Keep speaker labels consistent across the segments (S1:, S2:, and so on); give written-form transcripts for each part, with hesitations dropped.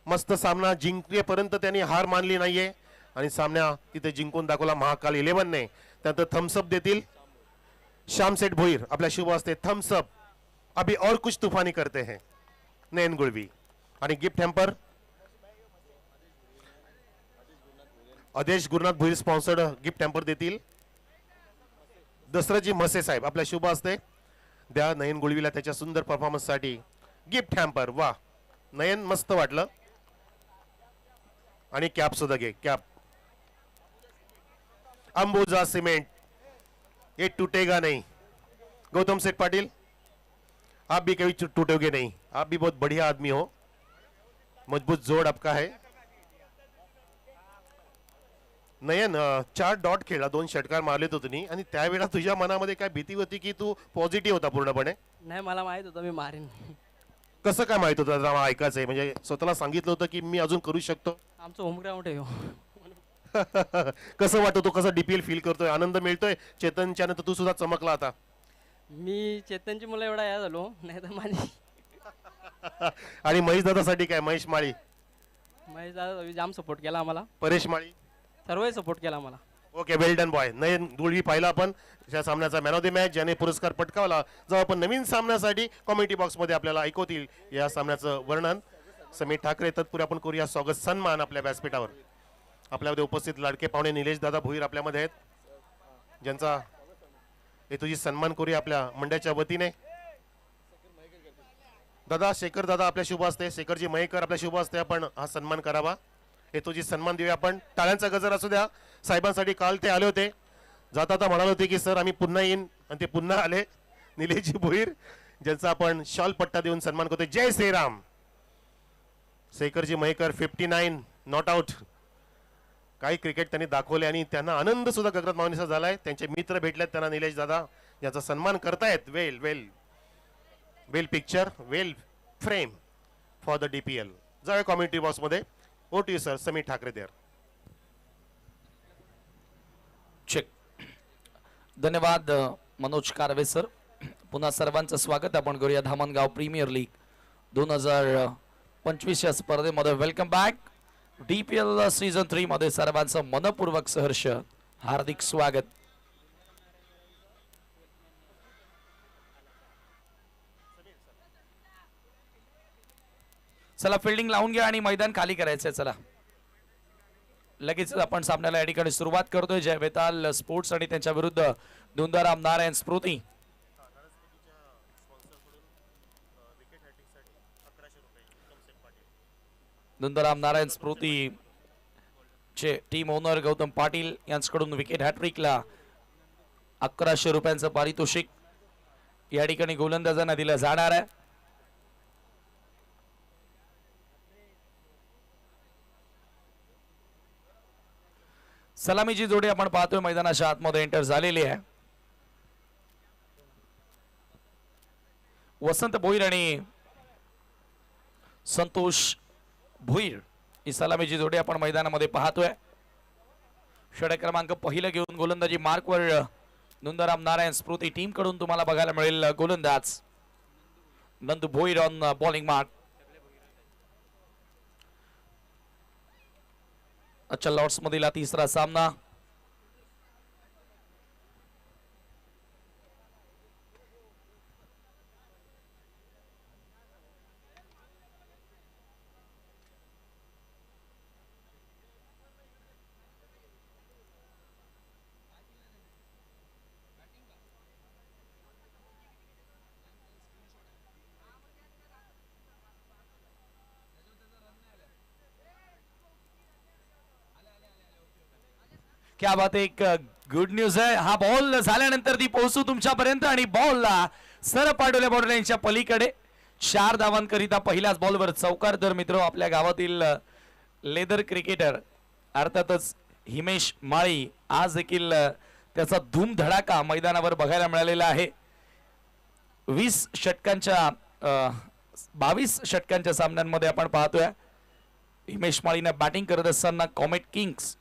S1: मस्त सामना जिंकेपर्यंत त्यांनी हार मानली नाहीये आणि सामना तिथे जिंकून दाखवला महाकाल 11 ने। त्यानंतर थम्सअप देतील श्याम सेठ भोईर, आपल्या शुभ असते थम्सअप अभी और कुछ तूफानी करते हैं नयन गुळवी। आणि गिफ्ट हॅम्पर आदेश Gurunath Bhoir sponsored gift hamper देतील दसरथजी म्हसे साहेब, आपल्या शुभ असते द्या नयन गुळवीला त्याच्या सुंदर परफॉर्मन्स साठी गिफ्ट हॅम्पर। वा नयन मस्त वाटलं। आणि कॅप सुद्धा घे कॅप। अंबुजा सीमेंट ये टूटेगा नहीं। गौतम सेठ पाटिल आप भी कभी टूटोगे नहीं, आप भी बहुत बढ़िया आदमी हो, मजबूत जोड़ आपका है। नयन 4 डॉट खेळला, 2 षटकार मारले तो तुम्ही आणि त्यावेळेला तुझ्या मनामध्ये काय भीती होती की तू पॉझिटिव्ह होता पूर्णपणे?
S2: नाही, मला माहित होतं मी मारीन।
S1: कसं काय माहित होतं? जरा ऐकायचंय, म्हणजे स्वतःला सांगितलं होतं की मी अजून करू शकतो?
S2: आमचं होम ग्राउंड आहे हो।
S1: कसं वाटतो? कसं डीपीएल फील करतोय? आनंद मिळतोय? चेतनच्या नंतर तू सुद्धा चमकला आता।
S2: मी चेतनची मुलं एवढा या झालो नाही तर माझी।
S1: आणि महेश दादासाठी काय? महेश माळी,
S2: महेश दादा जाम सपोर्ट केला आम्हाला,
S1: परेश माळी
S2: सर्व सपोर्ट केला आम्हाला।
S1: ओके, वेल डन बॉय। नयन गुळवी पाहिला आपण या सामन्याचा मॅन ऑफ द मॅच, ज्याने पुरस्कार पटकावला। जेव्हा आपण नवीन सामन्यासाठी कॉमेंट्री बॉक्स मध्ये आपल्याला ऐकवतील या सामन्याचं वर्णन समीर ठाकरे। तत्पूर्वी आपण करूया स्वागत सन्मान आपल्या व्यासपीठावर। आपल्यामध्ये उपस्थित लाडके पाहुणे निलेश दादा भोईर आपल्यामध्ये आहेत, ज्यांचा हेतूची सन्मान करूया आपल्या मंडळाच्या वतीने। दादा शेखर दादा आपल्या शुभ असते, शेखरजी मयेकर आपल्या शुभ असते, आपण हा सन्मान करावा, हेतूची सन्मान देऊया आपण। टाळ्यांचा गजर असू द्या साहेबांसाठी। काल ते आले होते, जाता आता म्हणाले होते की सर आम्ही पुन्हा येईन, आणि ते पुन्हा आले। निलेशजी भोईर ज्यांचा आपण शॉल पट्टा देऊन सन्मान करतोय। जय श्रीराम। शेखरजी मयेकर 59 नॉट आउट। काही क्रिकेट त्यांनी दाखवले आणि त्यांना आनंद सुद्धा गगरात मावनीचा झालाय। त्यांचे मित्र भेटलेत त्यांना निलेश दादा, याचा सन्मान करतायत। Well well well picture, well frame for the DPL. जाऊया कॉमेंट्री बॉक्स मध्ये। Over to sir Sameer Thackeray there.
S3: Check. धन्यवाद मनोज कारवे सर। पुन्हा सर्वांचं स्वागत आपण करूया धामणगाव प्रीमियर लीग 2025 या स्पर्धेमध्ये। वेलकम बॅक डीपीएल सीझन 3 मध्ये सर्वांचं मनपूर्वक सहर्ष हार्दिक स्वागत। चला फिल्डिंग लावून घ्या आणि मैदान खाली करायचंय। चला लगेच आपण सामन्याला या ठिकाणी सुरुवात करतोय। जय वेताल स्पोर्ट्स आणि त्यांच्या विरुद्ध धुंदाराम नारायण स्मृती। धुंदाराम नारायण स्मृती चे टीम ओनर गौतम पाटील यांच्याकडून विकेट हॅट्रिकला 1100 रुपयांचं पारितोषिक या ठिकाणी गोलंदाजांना दिलं जाणार आहे। सलामीची जोडी आपण पाहतोय मैदानाच्या आतमध्ये एंटर झालेली आहे। वसंत भोईर आणि संतोष भोईर ही सलामीची जोडी आपण मैदानामध्ये पाहतोय। षटक क्रमांक पहिला घेऊन गोलंदाजी मार्कवर धुंदाराम नारायण स्मृती टीम कडून तुम्हाला बघायला मिळेल गोलंदाज Nandu Bhoir on bowling mark. अच्छा लॉर्ड्स मधील तिसरा सामना। क्या बात है, एक गुड न्यूज आहे। हा बॉल झाल्यानंतर ती पोहोचू तुमच्यापर्यंत आणि बॉलला सर पाडवल्या बॉर्डर लाईनच्या पलीकडे 4 धावांकरिता पहिल्याच बॉलवर चौकार। तर मित्र आपल्या गावातील लेदर क्रिकेटर अर्थातच हिमेश माळी आज देखील त्याचा धूम धडाका मैदानावर बघायला मिळालेला आहे। 22 षटकांच्या सामन्यांमध्ये आपण पाहतोय हिमेश माळीने बॅटिंग करत असताना कॉमेट किंग्स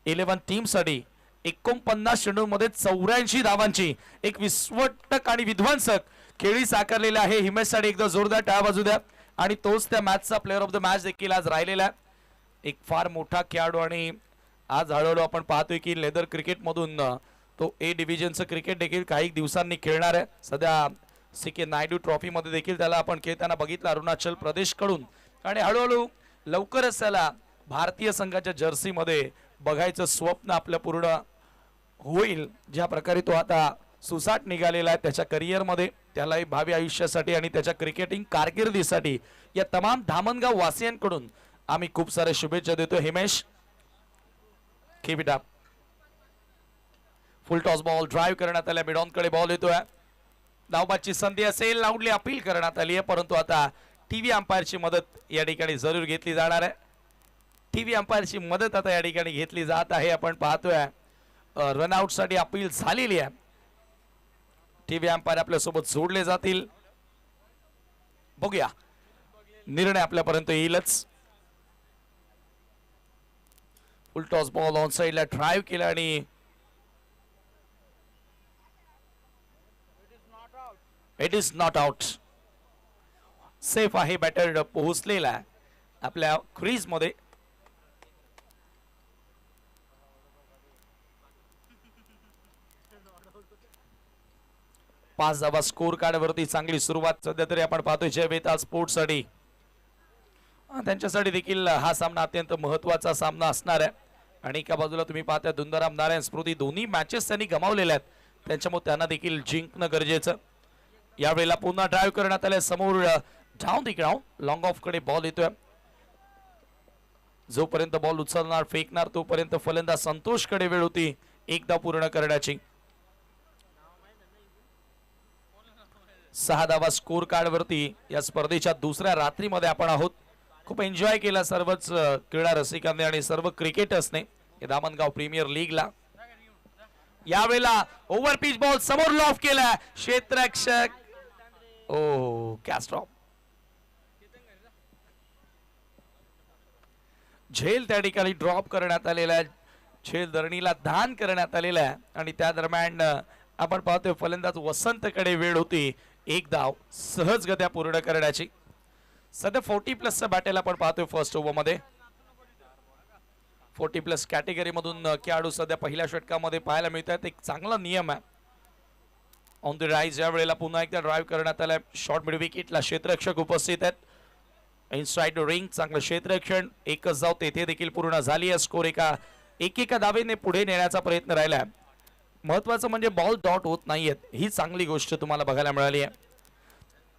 S3: 11 टीम साठी 49 चेंडूंमध्ये 84 धावांची एक विस्फोटक आणि विध्वंसक खेळी साकारलेली आहे। हिमेश साठी एकदा जोरदार टाळ्या वाजू द्या। आणि तोच त्या मॅचचा प्लेअर ऑफ द मॅच देखील आज राहिलेला आहे. एक फार मोठा खेळाडू आणि आज हळूहळू आपण पाहतोय की लेदर क्रिकेटमधून तो ए डिव्हिजनचं क्रिकेट देखील काही दिवसांनी खेळणार आहे. सध्या सीके नायडू ट्रॉफीमध्ये देखील त्याला आपण खेळताना बघितलं अरुणाचल प्रदेशकडून आणि हळूहळू लवकरच त्याला भारतीय संघाच्या जर्सीमध्ये बघायचं स्वप्न आपलं पूर्ण होईल. ज्या प्रकारे तो आता सुसाट निघालेला आहे त्याच्या करिअरमध्ये, त्यालाही भावी आयुष्यासाठी आणि त्याच्या क्रिकेटिंग कारकिर्दीसाठी या तमाम धामणगाव वासियांकडून आम्ही खूप साऱ्या शुभेच्छा देतो. Himesh, keep it up. Full toss ball drive करण्यात आला, मिड ऑन कडे बॉल येतोय. धावबाची संधी असेल, लाऊडली अपील करण्यात आली आहे, परंतु आता टीव्ही अंपायरची मदत या ठिकाणी जरूर घेतली जाणार आहे. टीव्ही अंपायरची मदत आता या ठिकाणी घेतली जात आहे. आपण पाहतोय रनआउट साठी अपील झालेली आहे. टीव्ही अंपायर आपल्या सोबत जोडले जातील. बघूया निर्णय आपल्यापर्यंत येईलच. फुल टॉस बॉल ऑन साइडला ड्राईव्ह केला आणि it is not out. Safe आहे, बॅटर पोहोचलेला आहे आपल्या क्रीज मध्ये. पाच धावा स्कोर कार्ड वरती चांगली सुरुवात सध्या तरी आपण पाहतोय जय बेताल स्पोर्ट्स साठी. त्यांच्यासाठी देखील हा सामना अत्यंत महत्वाचा सामना असणार आहे. आणि एका बाजूला तुम्ही पाहता दुंदाराम नारायण स्मृती दोन्ही मॅचेस त्यांनी गमावलेल्या आहेत, त्यांच्यामुळे त्यांना देखील जिंकणं गरजेचं. यावेळेला पुन्हा ड्राईव्ह करण्यात आले, समोर down the ground long of कडे बॉल येतोय. जोपर्यंत बॉल उचलणार फेकणार तोपर्यंत फलंदाज संतोष कडे वेळ होती एकदा पूर्ण करण्याची. 6 धावा स्कोर कार्ड वरती या स्पर्धेच्या दुसऱ्या रात्रीमध्ये आपण आहोत. खूप एन्जॉय केला सर्वच क्रीडा रसिकांनी आणि सर्व क्रिकेटर्सने दामणगाव प्रीमियर लीगला. यावेळेला ओव्हर पिच बॉल समोर लॉफ केला, क्षेत्ररक्षक ओ कॅस्ट्रॉप झेल त्या ठिकाणी ड्रॉप करण्यात आलेला आहे. झेल धरणीला दान करण्यात आलेला आहे आणि त्या दरम्यान आपण पाहतोय फलंदाज वसंत कडे वेळ होती एक धाव सहजगत्या पूर्ण करण्याची. सध्या 40+ बॅटेल आपण पाहतोय फर्स्ट ओव्हर मध्ये. 40+ कॅटेगरी मधून खेळाडू सध्या पहिल्या षटकामध्ये पाहायला मिळतात. एक चांगला नियम आहे. ऑन द राईज या वेळेला पुन्हा एकदा ड्राईव्ह करण्यात आलाय. शॉर्ट मिड विकेटला क्षेत्ररक्षक उपस्थित आहेत. इनसाइड रिंग चांगलं क्षेत्ररक्षण, एकच धाव तेथे देखील पूर्ण झाली आहे. स्कोर एकेका धावेने पुढे नेण्याचा प्रयत्न राहिला. महत्वाचं म्हणजे बॉल डॉट होत नाहीयेत, ही चांगली गोष्ट तुम्हाला बघायला मिळाली आहे.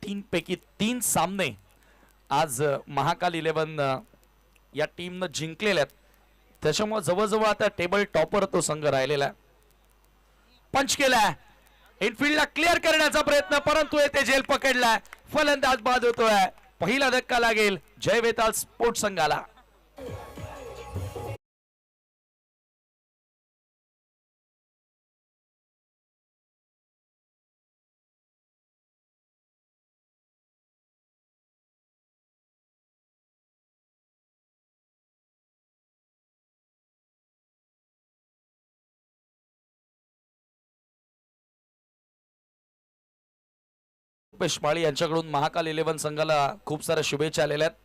S3: 3 पैकी 3 सामने आज महाकाल 11 या टीमनं जिंकलेले आहेत. त्याच्यामुळे जवळजवळ आता टेबल टॉपर तो संघ राहिलेला आहे. पंच केलाय, इनफिल्डला क्लिअर करण्याचा प्रयत्न, परंतु येथे झेल पकडलाय. फलंदाज बाद होतोय. पहिला धक्का लागेल जय बेताल स्पोर्ट्स संघाला. रुपेश माळी यांच्याकडून महाकाल 11 संघाला खूप साऱ्या शुभेच्छा आलेल्या आहेत.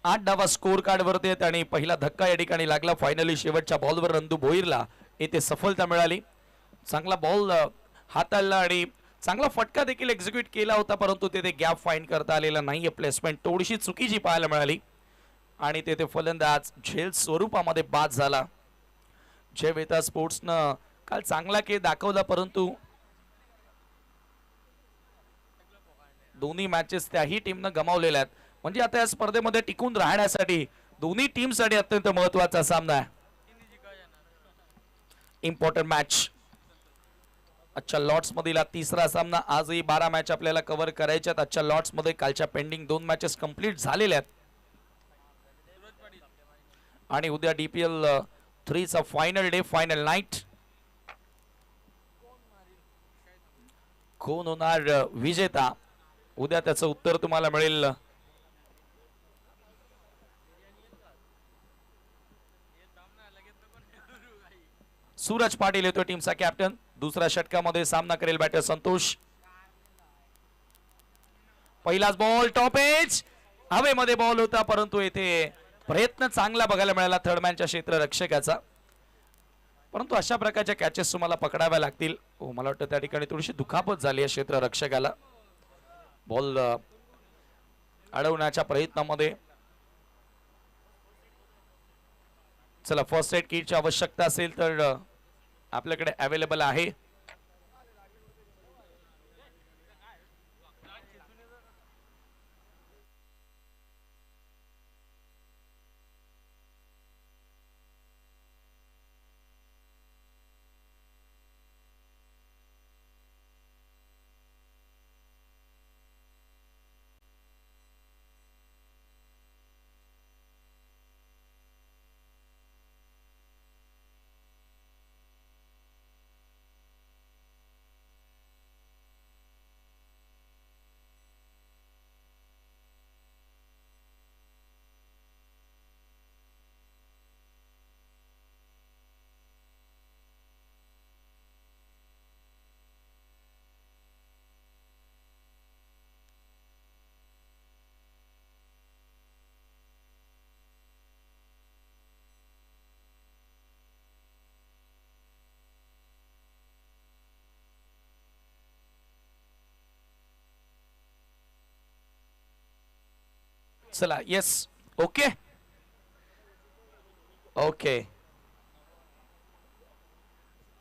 S3: 8 धावा स्कोर कार्ड वरती आहेत आणि पहिला धक्का या ठिकाणी लागला. फायनली शेवटच्या बॉलवर नंदू भोईरला येथे सफलता मिळाली. चांगला बॉल हाताळला आणि चांगला फटका देखील एक्झिक्यूट केला होता, परंतु तेथे गॅप फाइंड करता आलेला नाही. प्लेसमेंट थोडीशी चुकीची पाहायला मिळाली आणि तेथे फलंदाज झेल स्वरूपामध्ये बाद झाला. जय बेताल स्पोर्ट्सनं काल चांगला खेळ दाखवला, परंतु दोन्ही मॅचेस त्याही टीमनं गमावलेल्या आहेत. म्हणजे आता या स्पर्धेमध्ये टिकून राहण्यासाठी दोन्ही टीमसाठी अत्यंत महत्वाचा सामना आहे. Important match. आजच्या लॉट्स मधील तिसरा सामना. आजही 12 मॅच आपल्याला कव्हर करायच्या आहेत. आजच्या लॉट्स मध्ये कालच्या पेंडिंग 2 मॅचेस कंप्लीट झालेल्या आहेत आणि उद्या DPL 3 चा फायनल डे, फायनल नाईट. कोण होणार विजेता उद्या त्याचं उत्तर तुम्हाला मिळेल. सूरज पाटील येतो टीमचा कॅप्टन. दुसऱ्या षटकामध्ये सामना करेल बॅटर संतोष. पहिलाच बॉल टॉप एज हवेमध्ये बॉल होता, परंतु येथे प्रयत्न चांगला बघायला मिळाला थर्डमॅनच्या क्षेत्ररक्षकाचा, परंतु अशा प्रकारच्या कॅचेस तुम्हाला पकडाव्या लागतील. मला वाटतं त्या ठिकाणी थोडीशी दुखापत झाली आहे क्षेत्ररक्षकाला बॉल अडवण्याच्या प्रयत्नामध्ये. चला, फर्स्ट एड किटची आवश्यकता असेल तर आपल्याकडे अवेलेबल आहे. चला, येस, ओके ओके.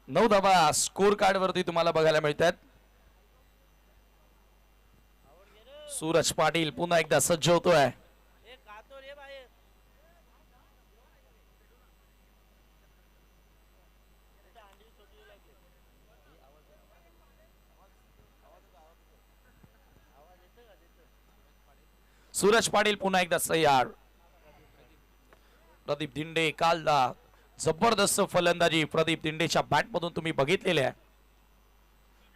S3: 9 धावा स्कोर कार्ड वरती तुम्हाला बघायला मिळतात. सूरज पाटील पुन्हा एकदा सज्ज होतोय. सूरज पाटील पुन्हा एकदा तयार. प्रदीप दिंडे, काल जबरदस्त फलंदाजी प्रदीप दिंडेच्या बॅट मधून तुम्ही बघितलेले आहे.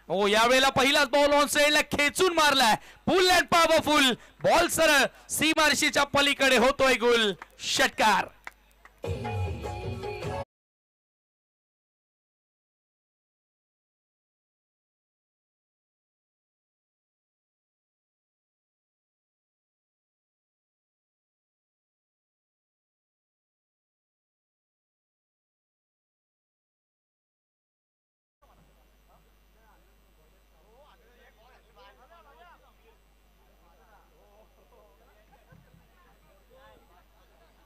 S3: हो, यावेळेला पहिलाच बॉल ऑन साइडला खेचून मारलाय, फुल अँड पॉवरफुल बॉल सरळ सीमारशीच्या पलीकडे होतोय गोल. षटकार.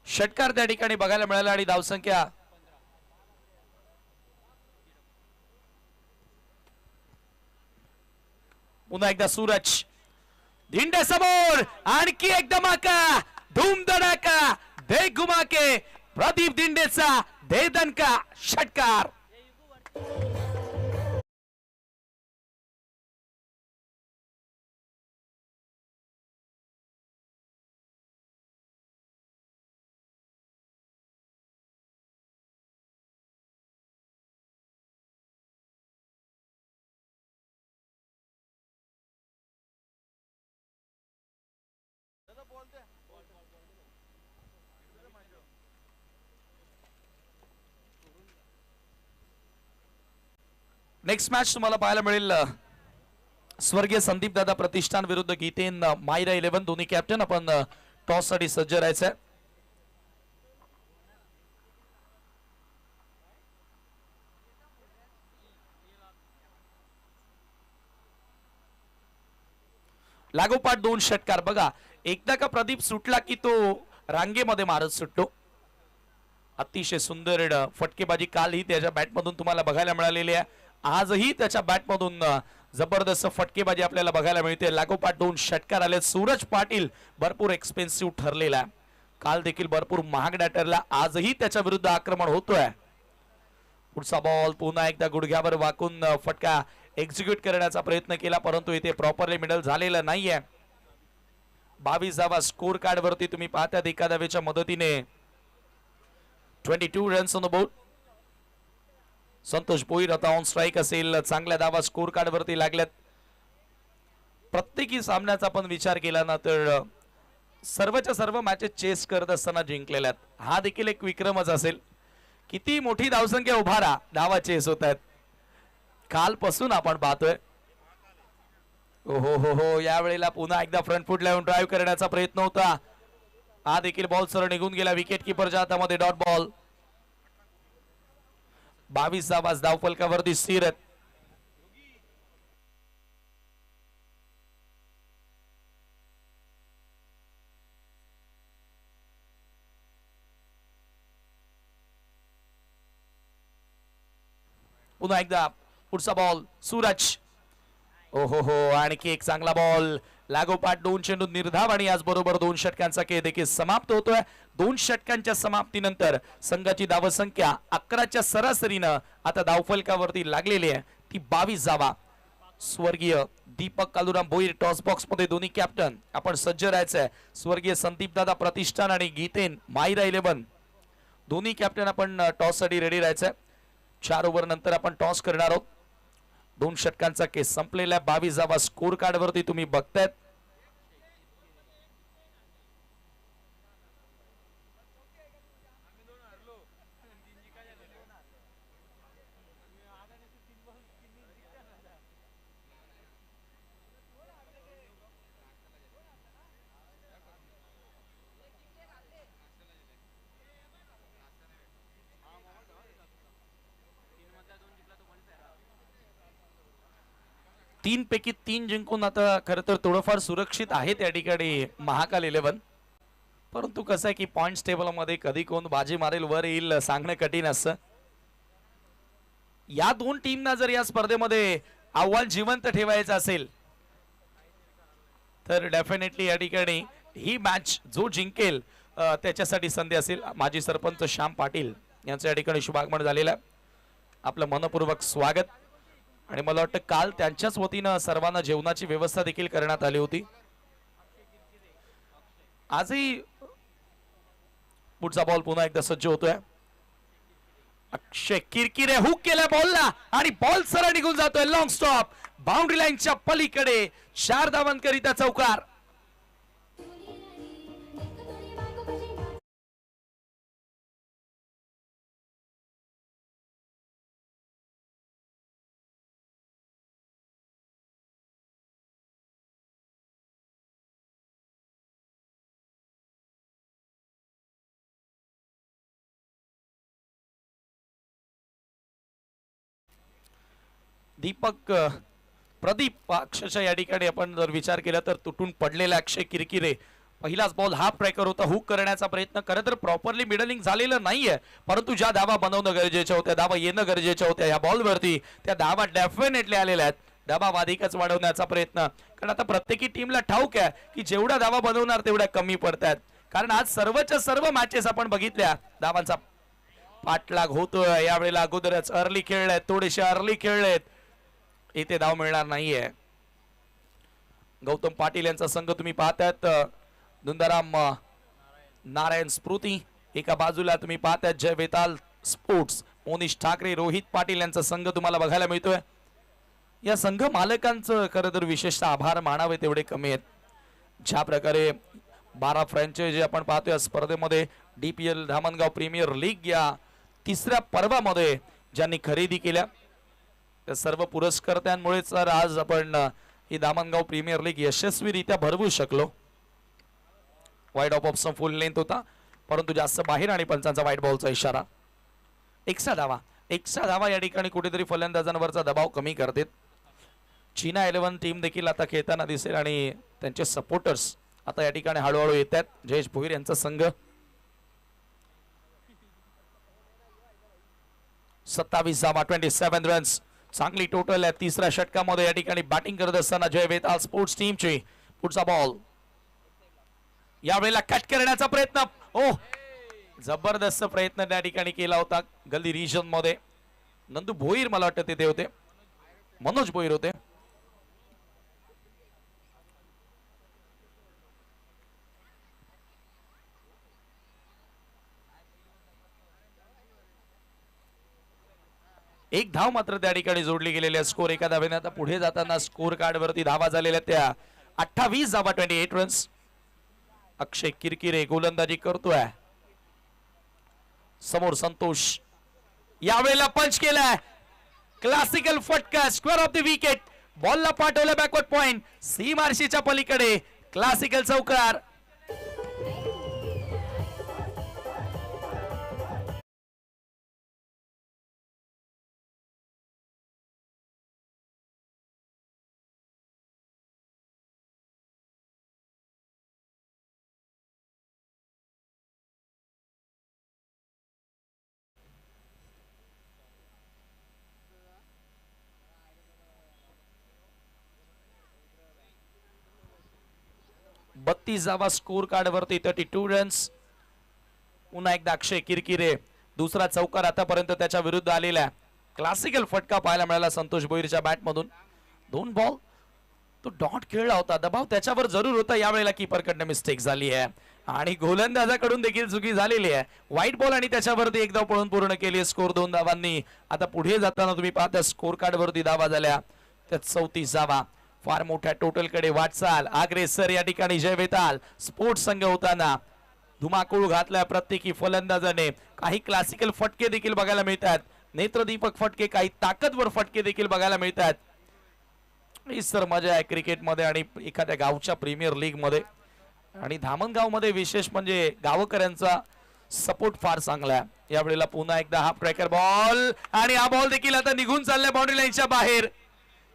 S3: षटकार त्या ठिकाणी बघायला मिळाला आणि धावसंख्या पुन्हा एकदा सूरज धिंडे समोर, आणखी एक धमाका, धूम धडाका, दे घुमाके, प्रदीप दिंडेचा दे दणका. षटकार. नेक्स्ट मॅच तुम्हाला पाहायला मिळेल स्वर्गीय संदीप दादा प्रतिष्ठान विरुद्ध गीतेन मायरा 11. दोन्ही कॅप्टन आपण टॉस साठी सज्ज राहायचंय. लागोपाठ 2 षटकार. बघा, एकदा का प्रदीप सुटला की तो रांगेमध्ये मारत सुटतो. अतिशय सुंदर फटकेबाजी कालही त्याच्या बॅटमधून तुम्हाला बघायला मिळालेली आहे. आजही त्याच्या बॅटमधून जबरदस्त फटकेबाजी आपल्याला बघायला मिळते. लागोपाठ 2 षटकार आले. सूरज पाटील भरपूर एक्सपेन्सिव्ह ठरलेला आहे. काल देखील भरपूर महागडा ठरला. आजही त्याच्या विरुद्ध आक्रमण होतोय. पुढचा बॉल पुन्हा एकदा गुडघ्यावर वाकून फटका एक्झिक्यूट करण्याचा प्रयत्न केला, परंतु इथे प्रॉपरली मिडल झालेला नाहीये. 22 धावा स्कोर कार्ड वरती तुम्ही पाहतात. एका धावेच्या मदतीने 22 runs on the board. Santosh Bhoir आता ऑन स्ट्राइक असेल. चांगल्या धावा स्कोर कार्ड वरती लागल्यात. प्रत्येकी सामन्याचा आपण विचार केला ना तर सर्वच्या सर्व मॅचेस चेस करत असताना जिंकलेल्या आहेत. हा देखील एक विक्रमच असेल. किती मोठी धावसंख्या उभारा, धावा चेस होत आहेत. कालपासून आपण पाहतोय हो हो हो, यावेळेला पुन्हा एकदा फ्रंट फूट लावून ड्राईव्ह करण्याचा प्रयत्न होता. हा देखील बॉल सरळ निघून गेला विकेट किपरच्या हातामध्ये. Dot ball. 22 धावा धावफलकावरती स्थिर आहेत. पुन्हा एकदा पुढचा बॉल सूरज. ओ हो हो, आणखी एक चांगला बॉल. लागोपाठ 2 चेंडू निर्धाव आणि याचबरोबर 2 षटकांचा खेळ देखील समाप्त होतोय. 2 षटकांच्या समाप्तीनंतर संघाची धावसंख्या 11च्या सरासरीनं आता धावफलकावरती लागलेली आहे. ती 22 धावा. स्वर्गीय दीपक कालुराम भोईर टॉस बॉक्स मध्ये दोन्ही कॅप्टन आपण सज्ज राहायचंय. स्वर्गीय संदीप दादा प्रतिष्ठान आणि गीतेन मायरा 11 दोन्ही कॅप्टन आपण टॉस साठी रेडी राहायचंय. 4 ओव्हर नंतर आपण टॉस करणार आहोत. 2 षटकांचा केस संपलेला आहे. 22 धावा स्कोर कार्ड वरती तुम्ही बघतायत. तीन पैकी 3 जिंकून आता खरं तर थोडंफार सुरक्षित आहे त्या ठिकाणी महाकाल 11. परंतु कसं आहे की पॉइंट्स टेबल मध्ये कधी कोण बाजी मारेल वर येईल सांगणं कठीण असतं. या 2 टीमना जर या स्पर्धेमध्ये आव्हान जिवंत ठेवायचं असेल तर डेफिनेटली या ठिकाणी ही मॅच जो जिंकेल त्याच्यासाठी संधी असेल. माजी सरपंच श्याम पाटील यांचं या ठिकाणी शुभागमन झालेलं आहे. आपलं मनपूर्वक स्वागत. आणि मला वाटतं काल त्यांच्याच वतीनं सर्वांना जेवणाची व्यवस्था देखील करण्यात आली होती. आजही पुढचा बॉल पुन्हा एकदा सज्ज होतोय. अक्षय किरकिरे हुक केल्या बॉलला आणि बॉल सरळ निघून जातोय. लॉंग स्टॉप बाउंड्री लाईनच्या पलीकडे. 4 धावांकरिता चौकार. दीपक प्रदीप अक्षरशः या ठिकाणी आपण जर विचार केला तर तुटून पडलेला अक्षय किरकिरे. पहिलाच बॉल हाफ ट्रॅकर होता. हुक करण्याचा प्रयत्न खरं तर प्रॉपरली मिडलिंग झालेलं नाहीये. परंतु ज्या धावा बनवणं गरजेच्या होत्या, धावा येणं गरजेच्या होत्या या बॉलवरती, त्या धावा डेफिनेटली आलेल्या आहेत. धावा अधिकच वाढवण्याचा प्रयत्न. कारण आता प्रत्येकी टीमला ठाऊक आहे की जेवढ्या धावा बनवणार तेवढ्या कमी पडतात. कारण आज सर्वच्या सर्व मॅचेस आपण बघितल्या धावांचा पाठलाग होतोय. यावेळेला अगोदरच अर्ली खेळलेत, थोडेसे अर्ली खेळलेत. इथे धाव मिळणार नाहीये. गौतम पाटील यांचा संघ तुम्ही पाहतायत. दुंदाराम नारायण स्मृती एका बाजूला तुम्ही पाहतायत. जय वेताल स्पोर्ट्स मोनिश ठाकरे रोहित पाटील यांचा संघ तुम्हाला बघायला मिळतोय. या संघ मालकांचं खरं तर विशेषतः आभार मानावे तेवढे कमी आहेत. ज्या प्रकारे 12 फ्रँचायझी आपण पाहतोय स्पर्धेमध्ये DPL धामणगाव प्रीमियर लीग या 3ऱ्या पर्वामध्ये ज्यांनी खरेदी केल्या त्या सर्व पुरस्कर्त्यांमुळेच तर आज आपण ही धामणगाव प्रीमियर लीग यशस्वीरित्या भरवू शकलो. Wide of option full length होता परंतु जास्त बाहेर आणि पंचांचा वाईट बॉलचा इशारा. एक्स्ट्रा धावा या ठिकाणी कुठेतरी फलंदाजांवरचा दबाव कमी करते. चीना 11 टीम देखील आता खेळताना दिसेल आणि त्यांचे सपोर्टर्स आता या ठिकाणी हळूहळू येत आहेत. जयेश भोईर यांचा संघ 27 धावा 27 रन्स चांगली टोटल आहे. 3ऱ्या षटकामध्ये या ठिकाणी बॅटिंग करत असताना जय वेताल स्पोर्ट्स टीमची. पुढचा बॉल यावेळेला कट करण्याचा प्रयत्न. ओ जबरदस्त प्रयत्न त्या ठिकाणी केला होता गल्ली रिजन मध्ये. नंदू भोईर मला वाटतं तिथे होते, मनोज भोईर होते. एक धाव मात्र त्या ठिकाणी जोडली गेलेली आहे. स्कोर एका धावेने आता पुढे जाताना स्कोर कार्ड वरती धावा झालेल्या त्या 28 धावा 28 रन्स. अक्षय किरकिरे गोलंदाजी करतोय. समोर संतोष यावेळेला पंच केलाय. क्लासिकल फटका स्क्वेअर ऑफ द विकेट. बॉलला पाठवलं बॅकवर्ड पॉइंट, सीमारशीच्या पलीकडे क्लासिकल चौकार. बत्तीस धावा स्कोर कार्ड वरती, 32 रन्स. पुन्हा एकदा अक्षय किरकिरे, दुसरा चौकार आतापर्यंत त्याच्या विरुद्ध आलेला. क्लासिकल फटका पाहायला मिळाला संतोष भोईरच्या बॅट मधून. 2 बॉल तो डॉट खेळला होता, दबाव त्याच्यावर जरूर होता. यावेळेला कीपरकडनं मिस्टेक झाली आहे आणि गोलंदाजाकडून देखील चुकी झालेली आहे. व्हाईट बॉल आणि त्याच्यावरती एक धाव पळून पूर्ण केली. स्कोर 2 धावांनी. आता पुढे जाताना तुम्ही पाहता स्कोर कार्ड वरती धावा झाल्या त्यात 34 धावा. फार मोठ्या टोटल कडे वाटचाल. अग्रेसर या ठिकाणी जय वेताल स्पोर्ट्स संघ होताना धुमाकूळ घातल्या प्रत्येकी फलंदाजाने. काही क्लासिकल फटके देखील बघायला मिळतात, नेत्रदीपक फटके, काही ताकदवर फटके देखील बघायला मिळतात. ही सर मजा आहे क्रिकेटमध्ये आणि एखाद्या गावच्या प्रीमियर लीग मध्ये. आणि धामणगाव मध्ये विशेष म्हणजे गावकऱ्यांचा सपोर्ट फार चांगला आहे. यावेळेला पुन्हा एकदा हा ट्रॅकर बॉल आणि हा बॉल देखील आता निघून चाललाय बाउंड्री लाईनच्या बाहेर.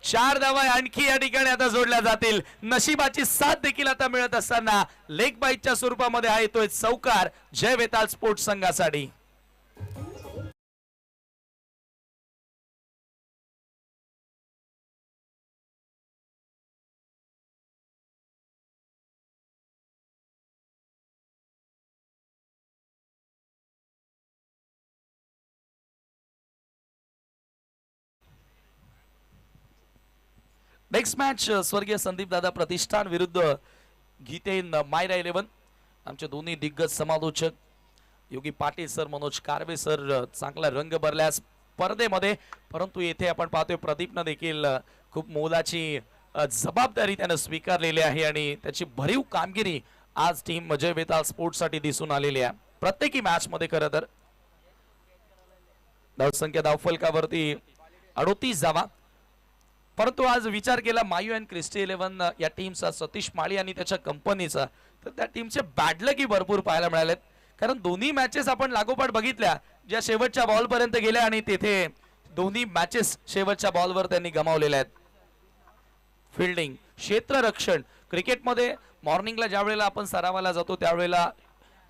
S3: 4 धावा आणखी या ठिकाणी आता जोडल्या जातील. नशिबाची साथ देखील आता मिळत असताना लेग बाईटच्या स्वरूपामध्ये हा येतोय चौकार जय वेताल स्पोर्ट्स संघासाठी. नेक्स्ट मॅच स्वर्गीय संदीप दादा प्रतिष्ठान विरुद्ध गीतेन मायरा 11. आमचे दोन्ही दिग्गज समालोचक योगी पाटील सर, मनोज कारवे सर चांगला रंग भरल्या स्पर्धेमध्ये. परंतु येथे आपण पाहतोय प्रदीपनं देखील खूप मोलाची जबाबदारी त्यानं स्वीकारलेली आहे आणि त्याची भरीव कामगिरी आज टीम जय वेताल स्पोर्ट्स साठी दिसून आलेली आहे. प्रत्येकी मॅच मध्ये खरं तर धावसंख्या धावफलकावरती 38 धावा. परंतु आज विचार केला मायू अँड क्रिस्टी 11 या टीमचा, सतीश माळी आणि त्याच्या कंपनीचा, तर त्या टीमचे बॅडलकी भरपूर पाहायला मिळालेत. कारण दोन्ही मॅचेस आपण लागोपाठ बघितल्या ज्या शेवटच्या बॉल पर्यंत गेल्या आणि तेथे दोन्ही मॅचेस शेवटच्या बॉलवर त्यांनी गमावलेल्या आहेत. फिल्डिंग, क्षेत्ररक्षण, क्रिकेटमध्ये मॉर्निंगला ज्या वेळेला आपण सरावाला जातो त्यावेळेला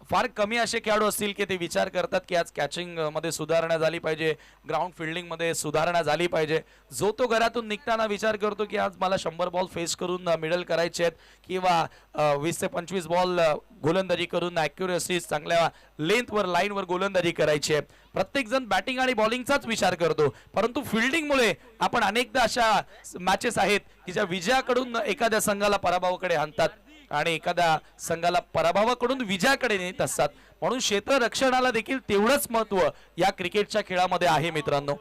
S3: फार कमी असे खेळाडू असतील की ते विचार करतात की आज कॅचिंग मध्ये सुधारणा झाली पाहिजे, ग्राउंड फिल्डिंग मध्ये सुधारणा झाली पाहिजे. जो तो घरातून निघताना विचार करतो की आज मला 100 बॉल फेस करून मिडल करायचे आहेत किंवा 20 ते 25 बॉल गोलंदाजी करून ॲक्युरेसी चांगल्या लेंथवर लाईनवर गोलंदाजी करायची आहे. प्रत्येक जण बॅटिंग आणि बॉलिंगचाच विचार करतो, परंतु फिल्डिंगमुळे आपण अनेकदा अशा मॅचेस आहेत की ज्या विजयाकडून एखाद्या संघाला पराभवाकडे आणतात आणि एखाद्या संघाला पराभवाकडून विजयाकडे नेत असतात. म्हणून क्षेत्ररक्षणाला देखील तेवढंच महत्व या क्रिकेटच्या खेळामध्ये आहे मित्रांनो.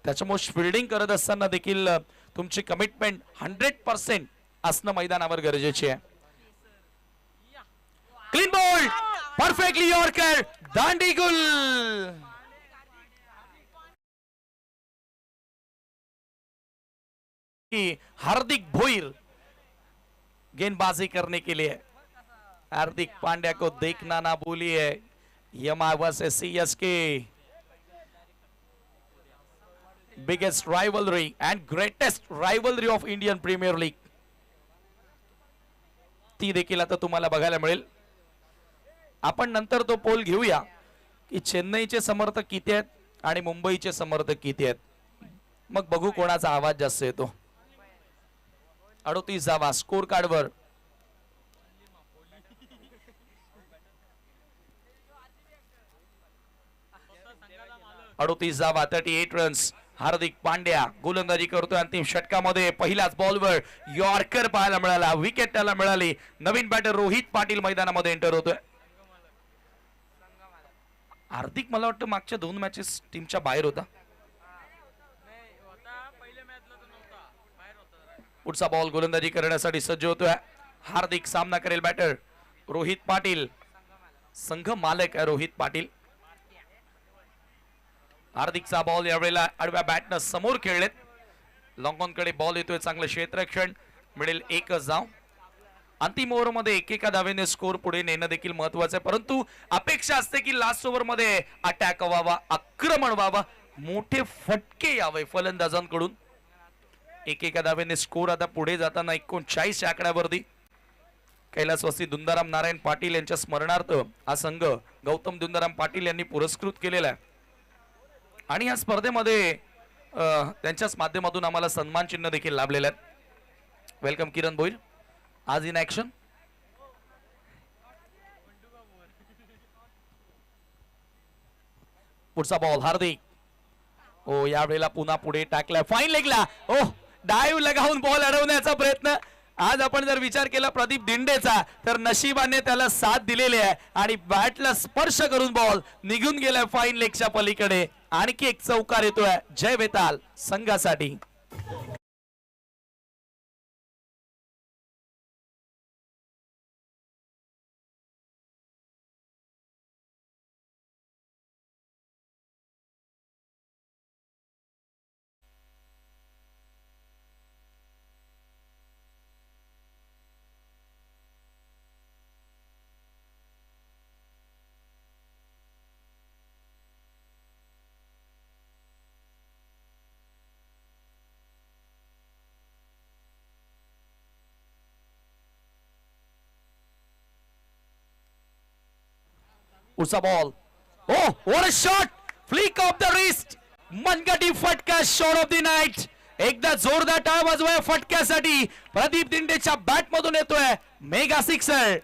S3: त्याच्यामुळे फिल्डिंग करत असताना देखील तुमची कमिटमेंट 100% असणं मैदानावर गरजेचे आहे. क्लीन बॉल, परफेक्टली यॉर्कर, दांडी गुल. हार्दिक भोईर गेंदबाजी करने के लिए. हार्दिक पांड्या को देखना ना भूलिए. यमा versus CSK, biggest rivalry and greatest rivalry of Indian Premier League, ती देखील आता तुम्हाला बघायला मिळेल. आपण नंतर तो पोल घेऊया की चेन्नईचे समर्थक किती आहेत आणि मुंबईचे समर्थक किती आहेत, मग बघू कोणाचा आवाज जास्त येतो. 38 धावा स्कोर कार्डवर. अडोतीस धावा, 38 रन्स. हार्दिक पांड्या गोलंदाजी करतोय. अंतिम षटकामध्ये पहिल्याच बॉलवर यॉर्कर पाहायला मिळाला, विकेट त्याला मिळाली. नवीन बॅटर रोहित पाटील मैदानामध्ये एंटर होतोय. हार्दिक मला वाटतं मागच्या 2 मॅचेस टीमच्या बाहेर होता. पुढचा बॉल गोलंदाजी करण्यासाठी सज्ज होतोय. हार्दिक सामना करेल बॅटर रोहित पाटील, संघ मालक आहे रोहित पाटील. हार्दिकचा बॉल यावेळेला आडव्या बॅटनं समोर खेळलेत. लॉंग ऑन कडे बॉल येतोय, चांगलं क्षेत्ररक्षण मिळेल एकच धाव. अंतिम ओव्हर मध्ये एकेका धावेने स्कोर पुढे नेणं देखील महत्वाचं आहे, परंतु अपेक्षा असते की लास्ट ओव्हर मध्ये अटॅक व्हावा, आक्रमण व्हावा, मोठे फटके यावे फलंदाजांकडून. एकेका धावेने स्कोर आता पुढे जाताना 39 या आकड्यावरती. कैलासवासी दुंदाराम नारायण पाटील यांच्या स्मरणार्थ हा संघ गौतम दुंदाराम पाटील यांनी पुरस्कृत केलेला आहे आणि या स्पर्धेमध्ये त्यांच्याच माध्यमातून आम्हाला सन्मान चिन्ह देखील लाभलेलं आहे. वेलकम किरण भोईर आज इन ऍक्शन. पुढचा बॉल हार्दिक. ओ यावेळेला पुन्हा पुढे टाकलाय, फाईन लेगला. ओ डाईव्ह लगावून बॉल अडवण्याचा प्रयत्न. आज आपण जर विचार केला प्रदीप दिंडेचा तर नशिबाने त्याला साथ दिलेली आहे आणि बॅटला स्पर्श करून बॉल निघून गेलाय फाईन लेगच्या पलीकडे. आणखी एक चौकार येतोय जय वेताल संघासाठी. पुढचा ball. Oh what a shot, flick off the wrist, मनगटी फटका, शॉट ऑफ द नाईट. एकदा जोरदार टाळ वाजवा फटक्यासाठी. प्रदीप दिंडेच्या बॅट मधून येतोय मेगा सिक्सर.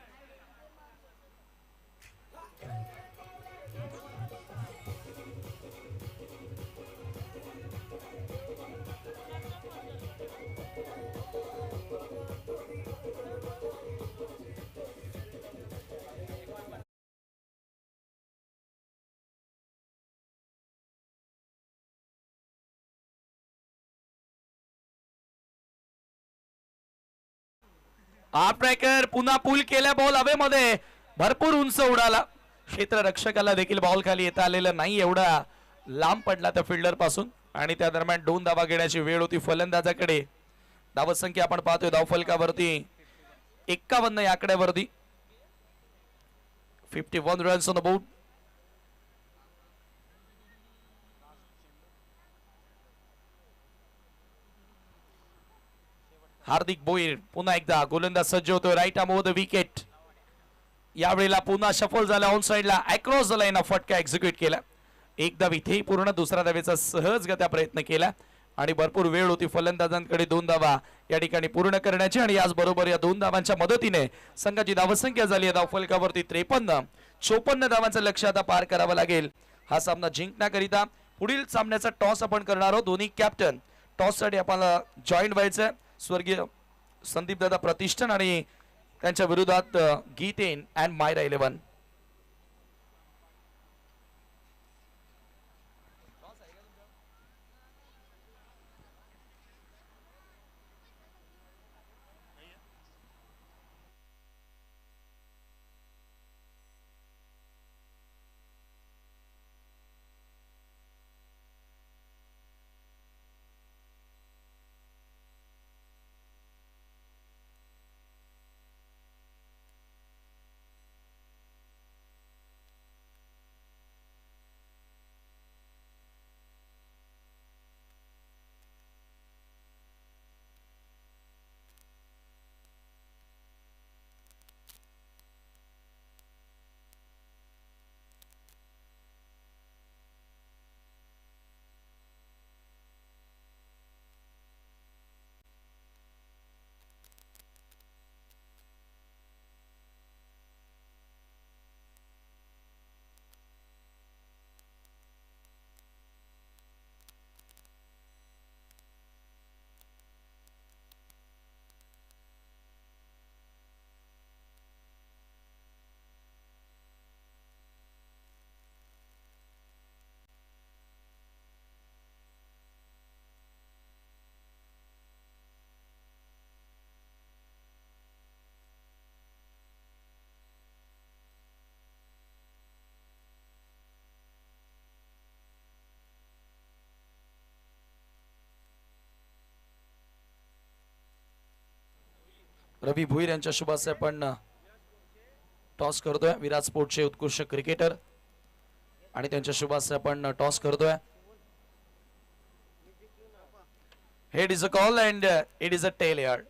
S3: हाफ ट्रॅकर पुन्हा पुल केल्या, बॉल हवेमध्ये भरपूर उंच उडाला. क्षेत्ररक्षकाला देखील बॉल खाली येता आलेला नाही, एवढा लांब पडला त्या फिल्डर पासून आणि त्या दरम्यान 2 धावा घेण्याची वेळ होती फलंदाजाकडे. धावत संख्या आपण पाहतोय धावफलकावरती 51 या आकड्यावरती. 51 runs on the board. Hardik Boir पुन्हा एकदा गोलंदाज सज्ज होतोय, right arm over the wicket. यावेळेला पुन्हा शफल झाला, ऑन साइडला अक्रॉस द लाईन फटका एक्झिक्यूट केला. एक धाव इथेही पूर्ण, दुसरा धावेचा सहजगत्या प्रयत्न केला आणि भरपूर वेळ होती फलंदाजांकडे 2 धावा या ठिकाणी पूर्ण करण्याची आणि याचबरोबर या 2 धावांच्या मदतीने संघाची धावसंख्या झाली आहे धावफलकावरती 53. 54 धावांचं लक्ष्य आता पार करावं लागेल हा सामना जिंकण्याकरिता. पुढील सामन्याचा टॉस आपण करणार आहोत. दोन्ही कॅप्टन टॉस साठी आपल्याला जॉईन व्हायचं. स्वर्गीय संदीप दादा प्रतिष्ठान आणि त्यांच्या विरोधात गीतेन अँड मायरा 11. रवी भुईर यांच्या शुभ हस्ते आपण टॉस करतोय. विराट स्पोर्ट्सचे उत्कृष्ट क्रिकेटर आणि त्यांच्या शुभ हस्ते आपण टॉस करतोय. Head is a call and it is a tail yard.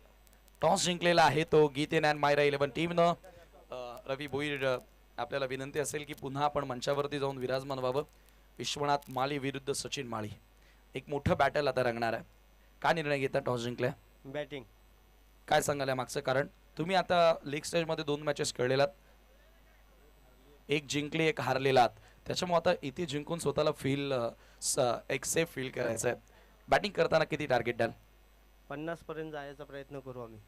S3: Toss जिंकलेला आहे तो गीतेन अँड मायरा 11 टीमनं. रवी भुईर, आपल्याला विनंती असेल की पुन्हा आपण मंचावरती जाऊन विराजमान व्हावं. विश्वनाथ माळी विरुद्ध सचिन माळी, एक मोठं बॅटल आता रंगणार आहे. काय निर्णय घेता टॉस जिंकल्या?
S2: बॅटिंग.
S3: काय सांगाल या मागचं कारण? तुम्ही आता लीग स्टेज मध्ये 2 मॅचेस खेळलेलात, एक जिंकली एक हारलेलात, त्याच्यामुळे आता इथे जिंकून स्वतःला फील एक सेफ फील करायचं आहे. बॅटिंग करताना किती टार्गेट द्याल?
S2: 50 पर्यंत जायचा प्रयत्न करू आम्ही.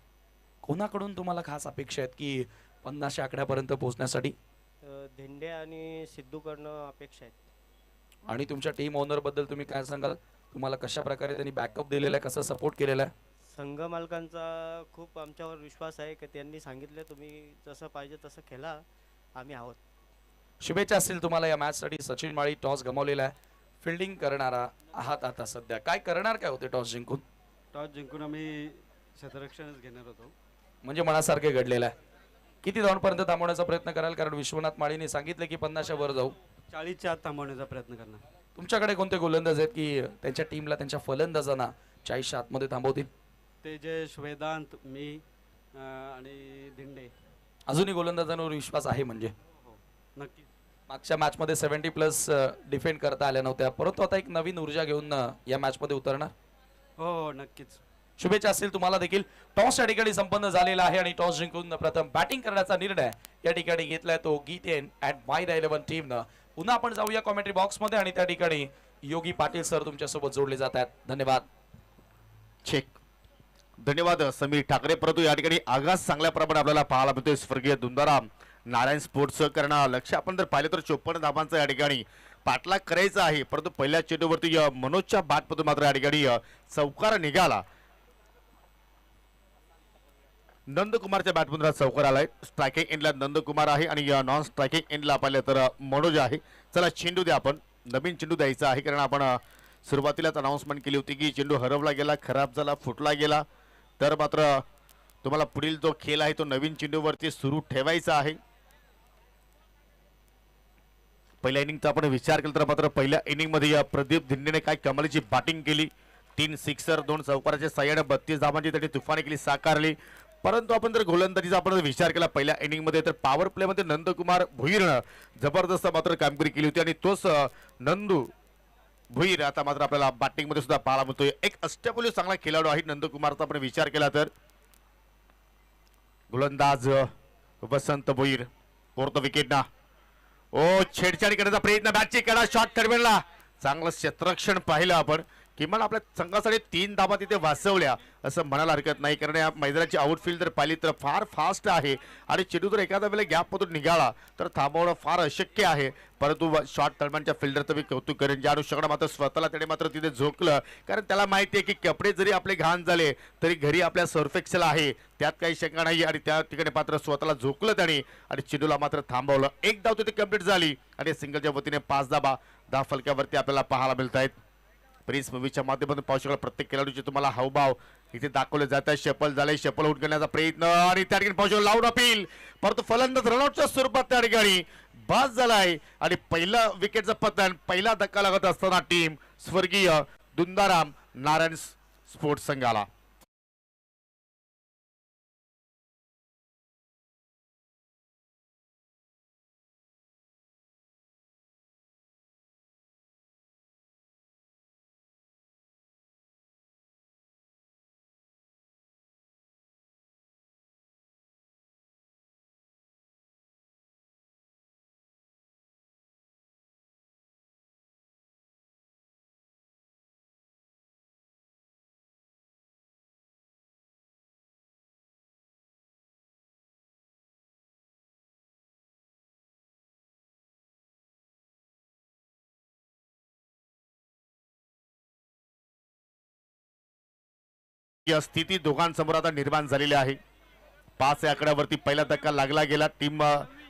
S3: कोणाकडून तुम्हाला खास अपेक्षा आहेत की 50 आकड्यापर्यंत पोहोचण्यासाठी?
S2: धेंडे आणि सिद्धूकडनं अपेक्षा आहेत.
S3: आणि तुमच्या टीम ओनर बद्दल तुम्ही काय सांगाल? तुम्हाला कशा प्रकारे त्यांनी बॅकअप दिलेला आहे, कसा सपोर्ट केलेला आहे?
S2: संघ मालकांचा खूप आमच्यावर विश्वास आहे की त्यांनी सांगितलं तुम्ही जसं पाहिजे तसं खेळा, आम्ही आहोत.
S3: शुभेच्छा असतील तुम्हाला या मॅचसाठी. सचिन माळी टॉस गमावलेला आहे, फिल्डिंग करणारा आहात आता सध्या. काय करणार काय होते टॉस जिंकून?
S4: टॉस जिंकून आम्ही क्षेत्ररक्षणच घेणार होतो.
S3: म्हणजे मनासारखे घडलेलं आहे. किती धावांपर्यंत थांबवण्याचा प्रयत्न कराल? कारण विश्वनाथ माळीने सांगितले की 50च्या वर जाऊ.
S4: 40च्या आत थांबवण्याचा प्रयत्न करणार.
S3: तुमच्याकडे कोणते गोलंदाज आहेत की त्यांच्या टीमला त्यांच्या फलंदाजांना 40च्या आतमध्ये थांबवतील?
S4: तेजस, वेदांत, मी आणि धिंडे.
S3: अजूनही गोलंदाजांवर विश्वास आहे म्हणजे?
S4: हो, नक्की.
S3: मागच्या मॅचमध्ये 70+ डिफेंड करता आल्या नव्हत्या, परंतु आता एक नवीन ऊर्जा घेऊन या मॅचमध्ये उतरणार.
S4: हो हो, नक्कीच.
S3: शुभेच्छा असतील तुम्हाला देखील. टॉस या ठिकाणी संपन्न झालेला आहे आणि टॉस जिंकून प्रथम बॅटिंग करण्याचा निर्णय या ठिकाणी घेतलाय तो गीतेन अँड मायरा 11 टीमनं. पुन्हा आपण जाऊया कॉमेंट्री बॉक्समध्ये आणि त्या ठिकाणी योगी पाटील सर तुमच्यासोबत जोडले जात आहेत. धन्यवाद.
S5: चेक. धन्यवाद समीर ठाकरे. परंतु या ठिकाणी आगास चांगल्या प्रमाणे आपल्याला पाहायला मिळतोय स्वर्गीय दुंदाराम नारायण स्पोर्ट्स करणं. लक्ष आपण जर पाहिलं तर 54 धावांचा या ठिकाणी पाठलाग करायचा आहे, परंतु पहिल्या चेंडूवरती मनोजच्या बॅटमधून मात्र या ठिकाणी चौकार निघाला. नंदकुमारच्या बॅटमधून चौकार आलाय. स्ट्रायकिंग एंडला नंदकुमार आहे आणि नॉन स्ट्रायकिंग एंडला पाहिलं तर मनोज आहे. चला चेंडू द्या, आपण नवीन चेंडू द्यायचा आहे, कारण आपण सुरुवातीलाच अनाउन्समेंट केली होती की चेंडू हरवला गेला, खराब झाला, फुटला गेला, तर मात्र तुम्हाला पुढील जो खेळ आहे तो नवीन चेंडूवरती सुरू ठेवायचा आहे. पहिल्या इनिंगचा आपण विचार केला तर मात्र पहिल्या इनिंगमध्ये प्रदीप धिंडेने काय कमालीची बॅटिंग केली. 3 सिक्सर 2 चौकाराच्या साह्याने 32 धावांची त्यांनी तुफानी केली, साकारली. परंतु आपण जर गोलंदाजीचा आपण विचार केला पहिल्या इनिंगमध्ये तर पॉवर प्लेमध्ये नंदकुमार भुईरनं जबरदस्त मात्र कामगिरी केली होती आणि तोच नंदू भुईर आता मात्र आपल्याला बॅटिंगमध्ये सुद्धा पाहायला मिळतोय. एक अष्टपैलू चांगला खेळाडू आहे नंदकुमारचा आपण विचार केला तर. गोलंदाज वसंत भुईर, फोर्थ विकेट ना. ओ छेडछाडी करण्याचा प्रयत्न, बॅटची कडा, शॉट टर्मिनला. चांगलं क्षेत्ररक्षण पाहिलं आपण. किमान आपल्या संघासाठी 3 धावा तिथे वाचवल्या असं म्हणायला हरकत नाही, कारण या मैदानाची आउटफील्ड जर पाहिली तर फार फास्ट आहे आणि चेंडू जर एखाद्या वेळेला गॅपमधून निघाला तर थांबवणं फार अशक्य आहे. परंतु शॉर्ट दरम्यानच्या फिल्डरचं मी कौतुक करेन, ज्या अनुषंगाने मात्र स्वतःला त्याने मात्र तिथे झोकलं, कारण त्याला माहिती आहे की कपडे जरी आपले घाण झाले तरी घरी आपल्या सर्फ एक्सेल आहे, त्यात काही शंका नाही. आणि त्या ठिकाणी मात्र स्वतःला झोकलं त्याने आणि चेंडूला मात्र थांबवलं. एक धाव तिथे कंप्लीट झाली आणि सिंगलच्या वतीने 5 धावा 10 फलक्यावरती आपल्याला पाहायला मिळत आहेत. प्रिन्स मूवीच्या माध्यमातून पाहू शकाल प्रत्येक खेळाडूचे तुम्हाला हावभाव इथे दाखवले जात आहेत. शफल झाले, शफल आउट करण्याचा प्रयत्न आणि त्या ठिकाणी पाहू शकाल लाऊड अपील, परंतु फलंदाज रनआउटच्या स्वरूपात त्या ठिकाणी बाद झालाय आणि पहिला विकेटचं पतन, पहिला धक्का लागत असताना टीम स्वर्गीय दुंदाराम नारायण स्पोर्ट्स संघाला. या स्थिती दोघांसमोर आता निर्माण झालेली आहे. 5 या आकड्यावरती पहिला धक्का लागला गेला टीम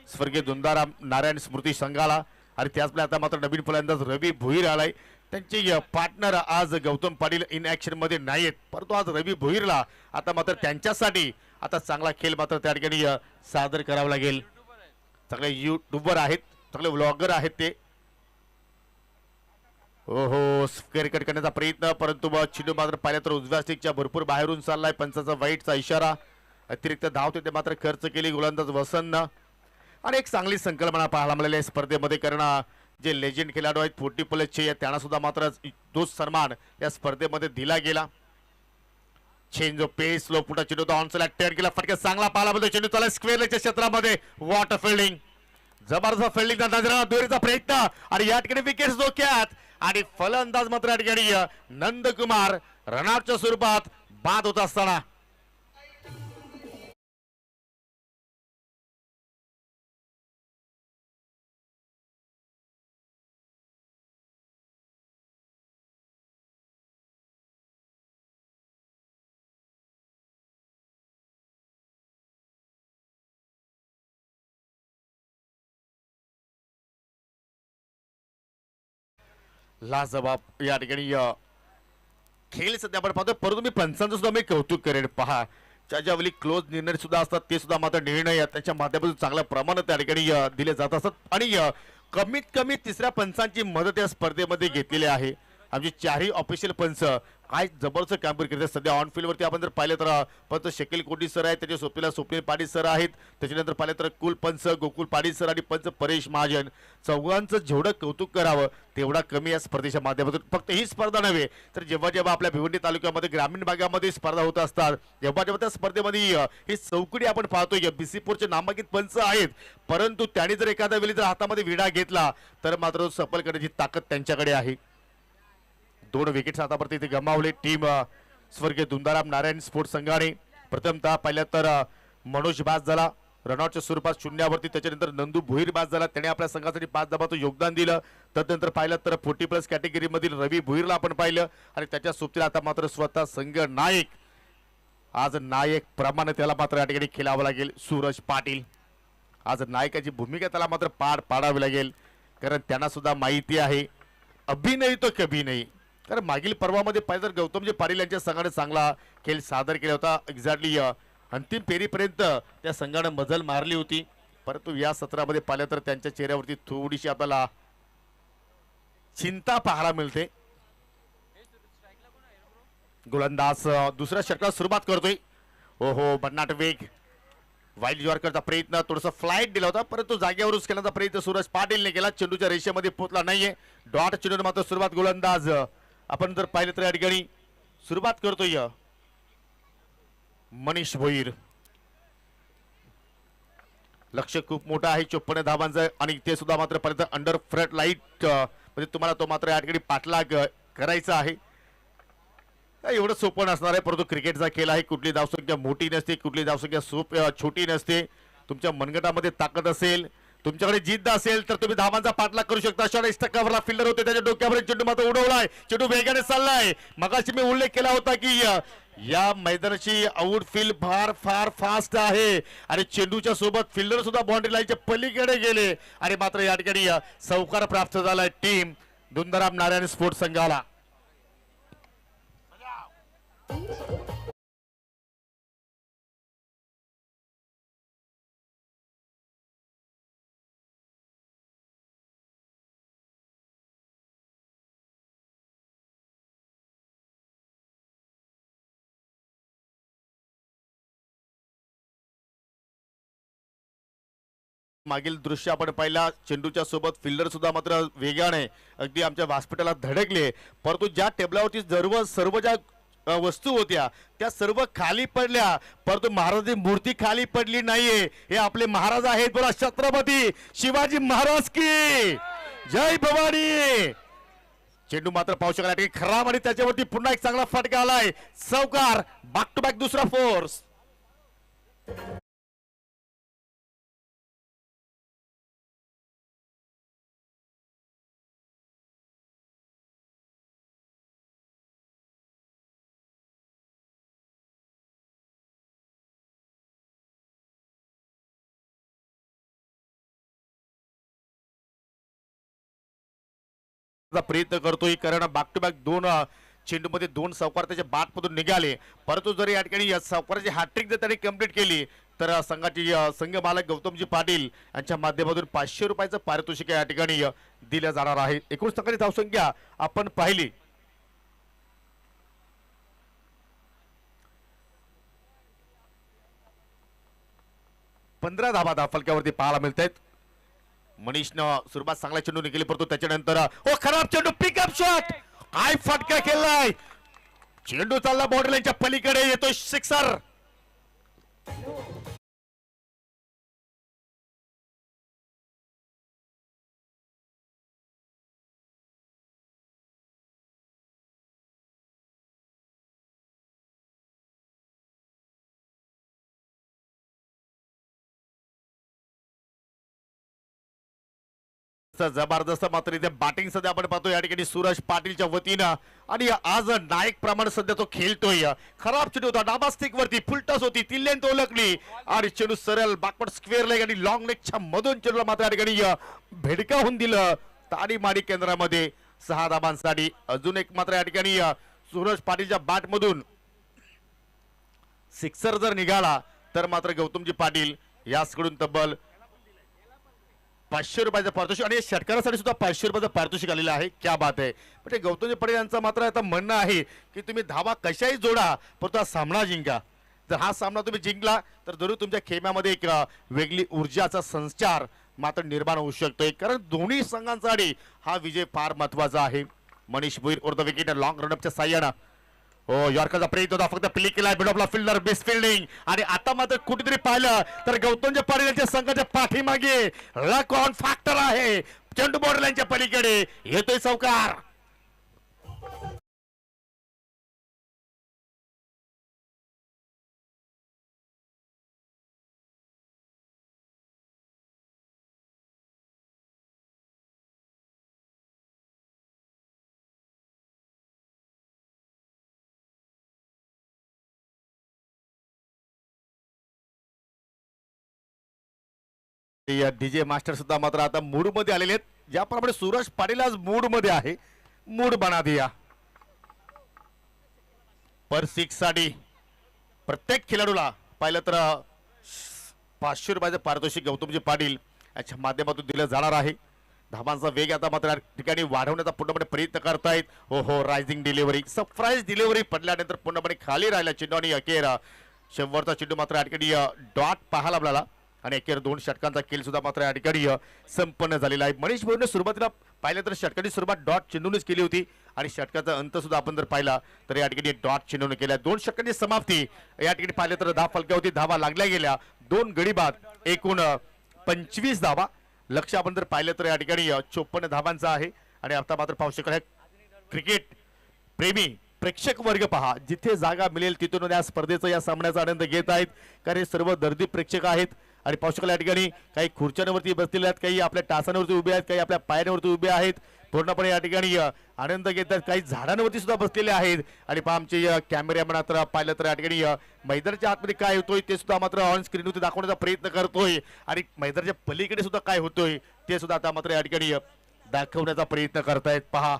S5: स्वर्गीय दुंदाराम नारायण स्मृती संघाला आणि त्याचवेळी आता मात्र नवीन फलंदाज रवी भुईर आलाय. त्यांचे पार्टनर आज गौतम पाटील इन ऍक्शन मध्ये नाहीत, परंतु आज रवी भुईरला आता मात्र त्यांच्यासाठी आता चांगला खेळ मात्र त्या ठिकाणी सादर करावा लागेल. चांगले युट्यूबर आहेत, चांगले व्लॉगर आहेत ते. ओहो स्क्वेअर कट करण्याचा प्रयत्न, परंतु चेंडू मात्र पाहिलं तर उजव्या स्टिकच्या भरपूर बाहेरून चाललाय. पंचाचा वाईटचा इशारा. अतिरिक्त धाव तिथे मात्र खर्च केली गोलंदाज वसंत. आणि एक चांगली संकल्पना पाहायला मिळाली स्पर्धेमध्ये, कारण जे लेजेंड खेळाडू आहेत 40 प्लसचे त्यांना सुद्धा मात्र तोच सन्मान या स्पर्धेमध्ये दिला गेला. चेंज ऑफ पेस, लो पुढे चेंडू ऑनसेल अटॅक केला, फटका चांगला पाहायला मिळतो. चेंडू चालला स्क्वेअरच्या क्षेत्रामध्ये, वॉटर फिल्डिंग, जबरदस्त फिल्डिंग, दुहेरीचा प्रयत्न आणि या ठिकाणी विकेट धोक्यात. आणि फलंदाज मात्र या ठिकाणी नंदकुमार रनआउटच्या स्वरूपात बाद होत असताना लाजवाब या ठिकाणी खेळ सध्या आपण पाहतो. परंतु मी पंचांचं सुद्धा मी कौतुक करेन. पहा ज्यावेळी क्लोज निर्णय सुद्धा असतात ते सुद्धा मात्र निर्णय त्याच्या माध्यमातून चांगल्या प्रमाणात त्या ठिकाणी दिले जात असतात. आणि कमीत कमी तिसऱ्या पंचांची मदत या स्पर्धेमध्ये घेतलेली आहे. आमचे चारही ऑफिशियल पंच काय जबरदस्त कामगिरी करतात. सध्या ऑन फील्ड वरती आपण जर पाहिलं तर पंच शकील कोटी सर आहेत, त्याच्या सोबतीला स्वप्नील पाटील सर आहेत. त्याच्यानंतर पाहिलं तर कुल पंच गोकुल पाटील सर आणि पंच परेश महाजन. चौघांचं जेवढं कौतुक करावं तेवढा कमी या स्पर्धेच्या माध्यमातून. फक्त ही स्पर्धा नव्हे तर जेव्हा जेव्हा आपल्या भिवंडी तालुक्यामध्ये ग्रामीण भागामध्ये स्पर्धा होत असतात तेव्हा जेव्हा त्या स्पर्धेमध्ये ही चौकडी आपण पाहतोय. बीसीपूरचे नामांकित पंच आहेत, परंतु त्यांनी जर एखाद्या वेळी जर हातामध्ये विडा घेतला तर मात्र सफल करण्याची ताकद त्यांच्याकडे आहे. 2 विकेट्स आतापर्यंत इथे गमावले टीम स्वर्गीय दुंदाराम नारायण स्पोर्ट्स संघाने. प्रथमतः पहिल्या तर मनोज बाद झाला रनआउटच्या स्वरूपात शून्यावरती. त्याच्यानंतर नंदू भोईर बाद झाला, त्याने आपल्या संघासाठी 5 धावांचं योगदान दिलं. त्यानंतर पाहिलं तर 40 प्लस कॅटेगरी मधील रवी भोईरला आपण पाहिलं आणि त्याच्या सोबतीला आता मात्र स्वतः संघ नायक, आज नायक प्रमाणे त्याला मात्र या ठिकाणी खेळावं लागेल. सूरज पाटील आज नायकाची भूमिका त्याला मात्र पार पाडावी लागेल, कारण त्यांना सुद्धा माहिती आहे अभी नाही तो कभी नाही. कारण मागील पर्वामध्ये पाहिजे तर गौतमजी पाटील यांच्या संघाने चांगला खेळ सादर केला होता. एक्झॅक्टली अंतिम फेरीपर्यंत त्या संघाने मजल मारली होती, परंतु या सत्रामध्ये पाहिलं तर त्यांच्या चेहऱ्यावरती थोडीशी आपल्याला चिंता पाहायला मिळते. गोलंदाज दुसऱ्या षटकात सुरुवात करतोय. ओहो भन्नाट वेग, वाईल्ड यॉर्करचा प्रयत्न, थोडासा फ्लाईट दिला होता परंतु जागेवरच खेळण्याचा प्रयत्न सूरज पाटीलने केला. चेंडूच्या रेषेमध्ये पोहोचला नाहीये. डॉट चेंडूने मात्र सुरुवात गोलंदाज आपण जर पाहिलं तर या ठिकाणी सुरुवात करतोय मनीष भोईर. लक्ष खूप मोठं आहे 54 धावांचं आणि ते सुद्धा मात्र पर्यंत अंडर फ्रंट लाईट म्हणजे तुम्हाला तो मात्र या ठिकाणी पाठलाग करायचा आहे. एवढं सोपं नसणार आहे, परंतु क्रिकेटचा खेळ आहे. कुठली धावसंख्या मोठी नसते, कुठली धावसंख्या छोटी नसते. तुमच्या मनगटामध्ये ताकद असेल, तुमच्याकडे जिद्द असेल तर तुम्ही धावांचा पाठलाग करू शकता. 40% फिल्डर होते, त्याच्या डोक्यावर चेंडू मात्र उडवलाय. चेंडू वेगाने चाललाय. मगाशी मी उल्लेख केला होता की या मैदानाची आउटफील्ड फार फास्ट आहे आणि चेंडूच्या सोबत फिल्डर सुद्धा बाउंड्री लाईनच्या पलीकडे गेले आणि मात्र या ठिकाणी सौकार प्राप्त झालाय टीम दुंदाराम नारायण स्पोर्ट्स संघाला. मागील दृश्य आपण पाहिला, चेंडूच्या सोबत फिल्डर सुद्धा मात्र वेगाने अगदी आमच्या व्यासपीठाला धडकले, परंतु ज्या टेबलावरती सर्व ज्या वस्तू होत्या त्या सर्व खाली पडल्या, परंतु महाराजांची मूर्ती खाली पडली नाहीये. हे आपले महाराज आहेत, बोला छत्रपती शिवाजी महाराज की जय भवानी. चेंडू मात्र पाहू शकला की खराब आणि त्याच्यावरती पुन्हा एक चांगला फटका आलाय. चौकार, बॅक टू बॅक दुसरा फोर्स. प्रयत्न करतोय, कारण बॅक टू बॅक 2 चेंडूमध्ये 2 सावकार त्याच्या बाटमधून निघाले, परंतु जर या ठिकाणी या सावकाराची हॅट्रिक जर त्यांनी कंप्लीट केली तर संघाची संघ मालक गौतमजी पाटील यांच्या माध्यमातून 500 रुपयाचं पारितोषिक या ठिकाणी दिलं जाणार आहे. एकूण संघाची धावसंख्या आपण पाहिली 15 धाबा फलक्यावरती पाहायला मिळत आहेत. मनीषनं सुरुवात चांगला चेंडू केली, परंतु त्याच्यानंतर खराब चेंडू, पिकअप शॉट, काय फटका केलाय, चेंडू चालला बॉर्डर लाईनच्या पलीकडे, येतोय सिक्सर. जबरदस्त मात्र इथे बॅटिंग सध्या आपण पाहतो या ठिकाणी सूरज पाटीलच्या वतीनं, आणि आज नायक प्रमाणे सध्या तो खेळतोय. खराब चेंडू होता, डाबा स्टिक वरती फुलटॉस होती, ती लेंथ ओळखली आणि चेंडू सरळ बॅकवर्ड स्क्वेअर लेग आणि लॉंग लेगच्या मधून चेंडूला मात्र या ठिकाणी भेडकावून दिलं. ताडी माडी केंद्रामध्ये 6 धाबांसाठी. अजून एक मात्र या ठिकाणी सूरज पाटीलच्या बॅट मधून सिक्सर जर निघाला तर मात्र गौतमजी पाटील याचकडून तब्बल 500 रुपयाचं पारितोषिक, आणि षटकारासाठी सुद्धा 500 रुपयाचं पारितोषिक आलेलं आहे. क्या बात आहे. म्हणजे गौतमजी पाटील यांचा मात्र आता म्हणणं आहे की तुम्ही धावा कशाही जोडा, परंतु हा सामना जिंका. जर हा सामना तुम्ही जिंकला तर जरूर तुमच्या खेळण्यामध्ये एक वेगळी ऊर्जाचा संचार मात्र निर्माण होऊ शकतोय, कारण दोन्ही संघांसाठी हा विजय फार महत्वाचा आहे. Manish Bhuir over the wicket, long रनअपच्या साह्यानं यॉर्करचा प्रयत्न होता, फक्त प्ले केला मिडऑफला फिल्डर, बेस फिल्डिंग, आणि आता मात्र कुठेतरी पाहिलं तर गौतमजी पाटील यांच्या संघाच्या पाठीमागे लक ऑन फॅक्टर आहे. चेंडू बॉर्डर लाईनच्या पलीकडे येतोय चौकार. डीजे मास्टर सुद्धा मात्र आता मूड मध्ये आलेले आहेत. ज्याप्रमाणे सूरज पाटील आज मूड मध्ये आहे, मूड बना दिया. पर 6 साठी प्रत्येक खेळाडूला पाहिलं तर 500 रुपयाचं पारितोषिक गौतमजी पाटील याच्या माध्यमातून दिलं जाणार आहे. धाबांचा वेग आता मात्र या ठिकाणी वाढवण्याचा पूर्णपणे प्रयत्न करतायत. रायझिंग डिलिव्हरी, सरप्राईज डिलिव्हरी पडल्यानंतर पूर्णपणे खाली राहिला चेंडू, आणि अखेर शेवटचा चेंडू मात्र या ठिकाणी डॉट पाहायला मिळाला, आणि अखेर 2 षटकांचा खेळ सुद्धा मात्र या ठिकाणी संपन्न झालेला आहे. मनीष भुईरने सुरुवातीला पाहिलं तर षटकाची सुरुवात डॉट चेंडूनच केली होती, आणि षटकाचा अंत सुद्धा आपण जर पाहिला तर या ठिकाणी डॉट चेंडूने केला. 2 षटकांची समाप्ती या ठिकाणी पाहिलं तर धाव फलक्यावरती धावा लागल्या गेल्या, 2 गडी बाद, एकूण 25 धावा. लक्ष आपण जर पाहिलं तर या ठिकाणी 54 धावांचा आहे. आणि आता मात्र पाहू शकाल क्रिकेट प्रेमी प्रेक्षक वर्ग पहा, जिथे जागा मिळेल तिथून या स्पर्धेचा या सामन्याचा आनंद घेत आहेत, कारण हे सर्व दर्दी प्रेक्षक आहेत. आणि पाहू शकाल या ठिकाणी काही खुर्च्यांवरती बसलेले आहेत, काही आपल्या टाचांवरती उभे आहेत, काही आपल्या पायांवरती उभे आहेत, पूर्णपणे या ठिकाणी आनंद घेतात. काही झाडांवरती सुद्धा बसलेले आहेत. आणि पहा आमचे कॅमेरामॅन आता पाहिलं तर या ठिकाणी मैदानाच्या आतमध्ये काय होतोय ते सुद्धा मात्र ऑन स्क्रीनवरती दाखवण्याचा प्रयत्न करतोय, आणि मैदानाच्या पलीकडे सुद्धा काय होतोय ते सुद्धा आता मात्र या ठिकाणी दाखवण्याचा प्रयत्न करतायत. पहा,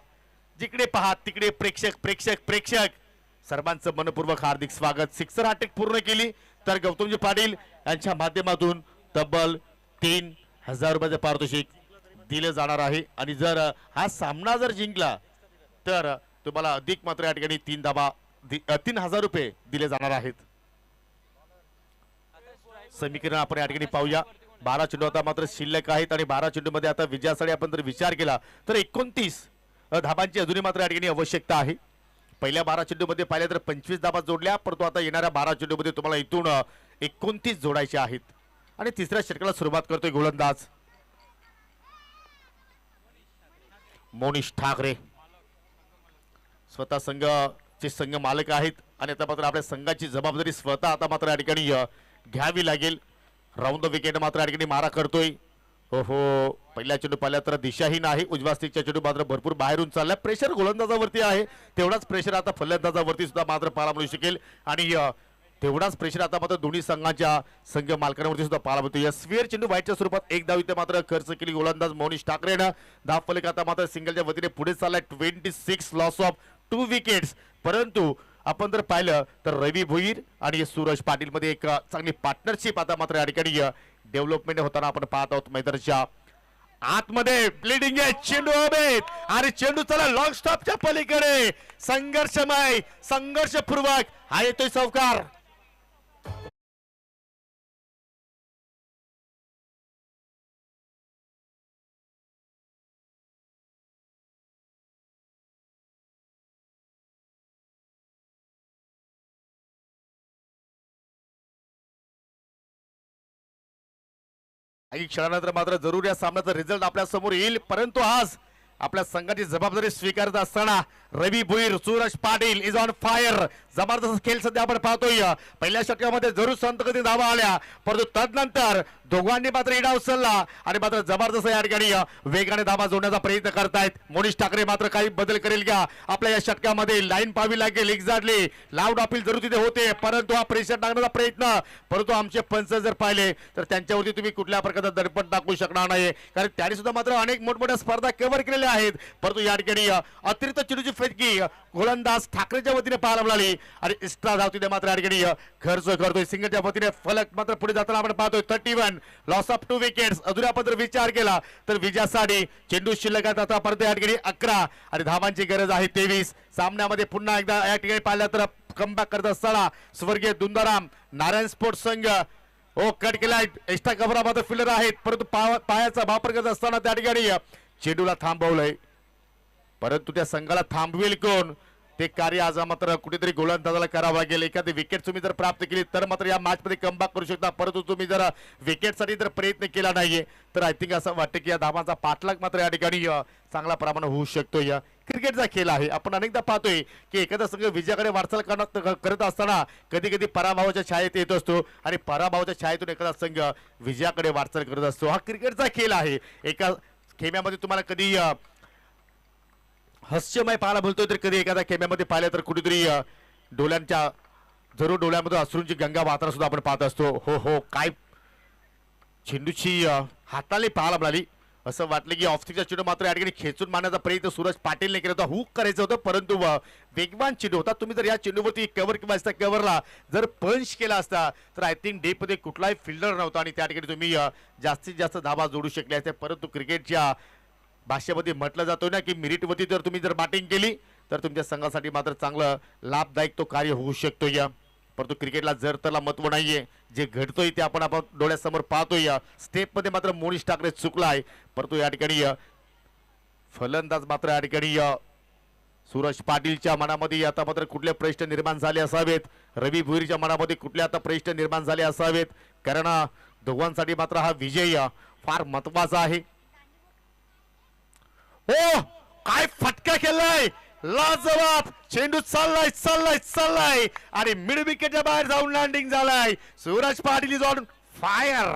S5: जिकडे पहा तिकडे प्रेक्षक प्रेक्षक प्रेक्षक. सर्वांचं मनपूर्वक हार्दिक स्वागत. सिक्सर हॅट्रिक पूर्ण केली तर गौतमजी पाटील यांच्या माध्यमातून तब्बल 3000 रुपयाचे पारितोषिक दिले जाणार आहे. आणि जर हा सामना जर जिंकला तर तुम्हाला अधिक मात्र या ठिकाणी 3000 रुपये दिले जाणार आहेत. समीकरण आपण या ठिकाणी पाहूया. 12 चेंडू आता मात्र शिल्लक आहेत, आणि 12 चेंडू मध्ये आता विजयासाठी आपण जर विचार केला तर 29 धाबांची अजूनही मात्र या ठिकाणी आवश्यकता आहे. पहिल्या 12 चेंडू मध्ये पाहिलं तर 25 धाबा जोडल्या, परंतु आता येणाऱ्या 12 चेंडू मध्ये तुम्हाला इथून 29 जोडायचे आहेत. आणि तिसऱ्या षटकाला सुरुवात करतोय गोलंदाज मोनिश ठाकरे. स्वतः संघाचे संघ मालक आहेत, आणि आता मात्र आपल्या संघाची जबाबदारी स्वतः आता मात्र या ठिकाणी घ्यावी लागेल. राऊंड द विकेट मात्र या ठिकाणी मारा करतोय. पहिल्या चेंडू पाहिला तर दिशाहीन आहे. उजव्या स्टिकच्या चेंडू मात्र भरपूर बाहेरून चाललाय. प्रेशर गोलंदाजावरती आहे, तेवढाच प्रेशर आता फलंदाजावरती सुद्धा मात्र पाहायला मिळू शकेल. आणि तेवढाच प्रेशर आता मात्र दोन्ही संघाच्या संघ मालकांवरती सुद्धा पाहायला मिळतो. या स्फिअर चेंडू व्हाईटच्या स्वरूपात एक धाव इथे मात्र खर्च केली गोलंदाज मोनिश ठाकरेनं. धाव फलक आता मात्र सिंगलच्या वतीने पुढे चाललाय. 26 लॉस ऑफ 2 विकेट्स. परंतु आपण जर पाहिलं तर रवी भोईर आणि सूरज पाटील मध्ये एक चांगली पार्टनरशिप आता मात्र या ठिकाणी डेव्हलपमेंट होताना आपण पाहत आहोत. मैदानाच्या आतमध्ये ब्लिडिंग आहे चेंडू अभेद आणि चेंडू चला लॉंग स्टॉपच्या पलीकडे संघर्षमय संघर्षपूर्वक हा येतोय चौकार. काही क्षणानंतर मात्र जरूर या सामन्याचा रिझल्ट आपल्या समोर येईल. परंतु आज आपल्या संघाची जबाबदारी स्वीकारत असताना Ravi Bhoir Suraj Patil is on fire. जबरदस्त खेळ सध्या आपण पाहतोय. पहिल्या षटकामध्ये जरूर संतगती धावा आल्या परंतु तदनंतर दोघांनी मात्र इडा उचलला आणि मात्र जबरदस्त या ठिकाणी वेगाने धावा जोडण्याचा प्रयत्न करतायत. मोनिश ठाकरे मात्र काही बदल करेल का आपल्या या षटकामध्ये. लाईन पाहावी लागेल एक्झॅक्टली. लाऊड अपील जरूर तिथे होते परंतु हा प्रेशर टाकण्याचा प्रयत्न. परंतु आमचे पंच जर पाहिले तर त्यांच्यावरती तुम्ही कुठल्या प्रकारचा दडपण टाकू शकणार नाही कारण त्यांनी सुद्धा मात्र अनेक मोठमोठ्या स्पर्धा कव्हर केलेल्या आहेत. परंतु या ठिकाणी अतिरिक्त चेंडूची फटकी गोलंदाज ठाकरेच्या वतीने पाहायला मिळाली आणि एक्स्ट्रा धाव तिथे मात्र या ठिकाणी खर्च करतोय सिंगलच्या वतीने. फलक मात्र पुढे जाताना आपण पाहतोय 31 लॉस ऑफ 2 विकेट्स. अजून आपण जर विचार केला तर विजयासाठी चेंडू शिल्लक आहेत आता परत या ठिकाणी 11 आणि धावांची गरज आहे 23. सामन्यामध्ये पुन्हा एकदा या ठिकाणी पाहिलं तर कमबॅक करत असताना स्वर्गीय दुंदाराम नारायण स्पोर्ट्स संघ कट केला. एक्स्ट्रा कव्हर मात्र फिल्डर आहेत परंतु पायाचा वापर करत असताना त्या ठिकाणी चेंडूला थांबवलंय. परंतु त्या संघाला थांबवेल कोण ते कार्य आज मात्र कुठेतरी गोलंदाजाला करावं लागेल. एखादी विकेट तुम्ही जर प्राप्त केली तर मात्र या मॅच मध्ये कमबॅक करू शकता. परंतु तुम्ही जर विकेटसाठी जर प्रयत्न केला नाहीये तर आय थिंक असं वाटतं की या धावांचा पाठलाग मात्र या ठिकाणी चांगल्या प्रमाणात होऊ शकतो. या क्रिकेटचा खेळ आहे. आपण अनेकदा पाहतोय की एखादा संघ विजयाकडे वाटचाल करत असताना कधी कधी पराभवाच्या छायेत येत असतो आणि पराभवाच्या छायेतून एखादा संघ विजयाकडे वाटचाल करत असतो. हा क्रिकेटचा खेळ आहे. एका खेम्यामध्ये तुम्हाला कधी हास्यमय पाहायला बोलतोय तर कधी एखाद्या खेम्यामध्ये पाहिलं तर कुठेतरी डोळ्यांच्या जरूर डोळ्यामध्ये अश्रूंची गंगा वाहताना सुद्धा आपण पाहत असतो. हो काय चेंडूची हाताने पाहायला मिळाली. असं वाटलं की ऑफस्टिकचा चेंडू मात्र या ठिकाणी खेचून मारण्याचा प्रयत्न सूरज पाटीलने केला होता. हुक करायचं होतं परंतु वेगवान चेंडू होता. तुम्ही जर या चेंडूवरती कव्हर किंवा असता कव्हरला जर पंच केला असता तर आय थिंक डे मध्ये कुठलाही फिल्डर नव्हता आणि त्या ठिकाणी तुम्ही जास्तीत जास्त धावा जोडू शकले असते. परंतु क्रिकेटच्या भाषेमध्ये म्हटलं जातो ना की मेरिटवरती जर तुम्ही जर बॅटिंग केली तर तुमच्या संघासाठी मात्र चांगलं लाभदायक तो कार्य होऊ शकतो. या परंतु क्रिकेटला जर त्याला महत्व नाहीये. जे घडतोय ते आपण डोळ्यासमोर पाहतोय. स्टेप मध्ये मात्र मोनिश ठाकरे चुकलाय परंतु या ठिकाणी फलंदाज मात्र या ठिकाणी सूरज पाटीलच्या मनामध्ये आता मात्र कुठले प्रश्न निर्माण झाले असावेत. रवी भोईरच्या मनामध्ये कुठले आता प्रश्न निर्माण झाले असावेत कारण दोघांसाठी मात्र हा विजय फार महत्वाचा आहे. हो काय फटका केलाय लाजवाब. चेंडू चाललाय आणि मिड विकेटच्या बाहेर जाऊन लँडिंग झालाय. Suraj Patil is on fire.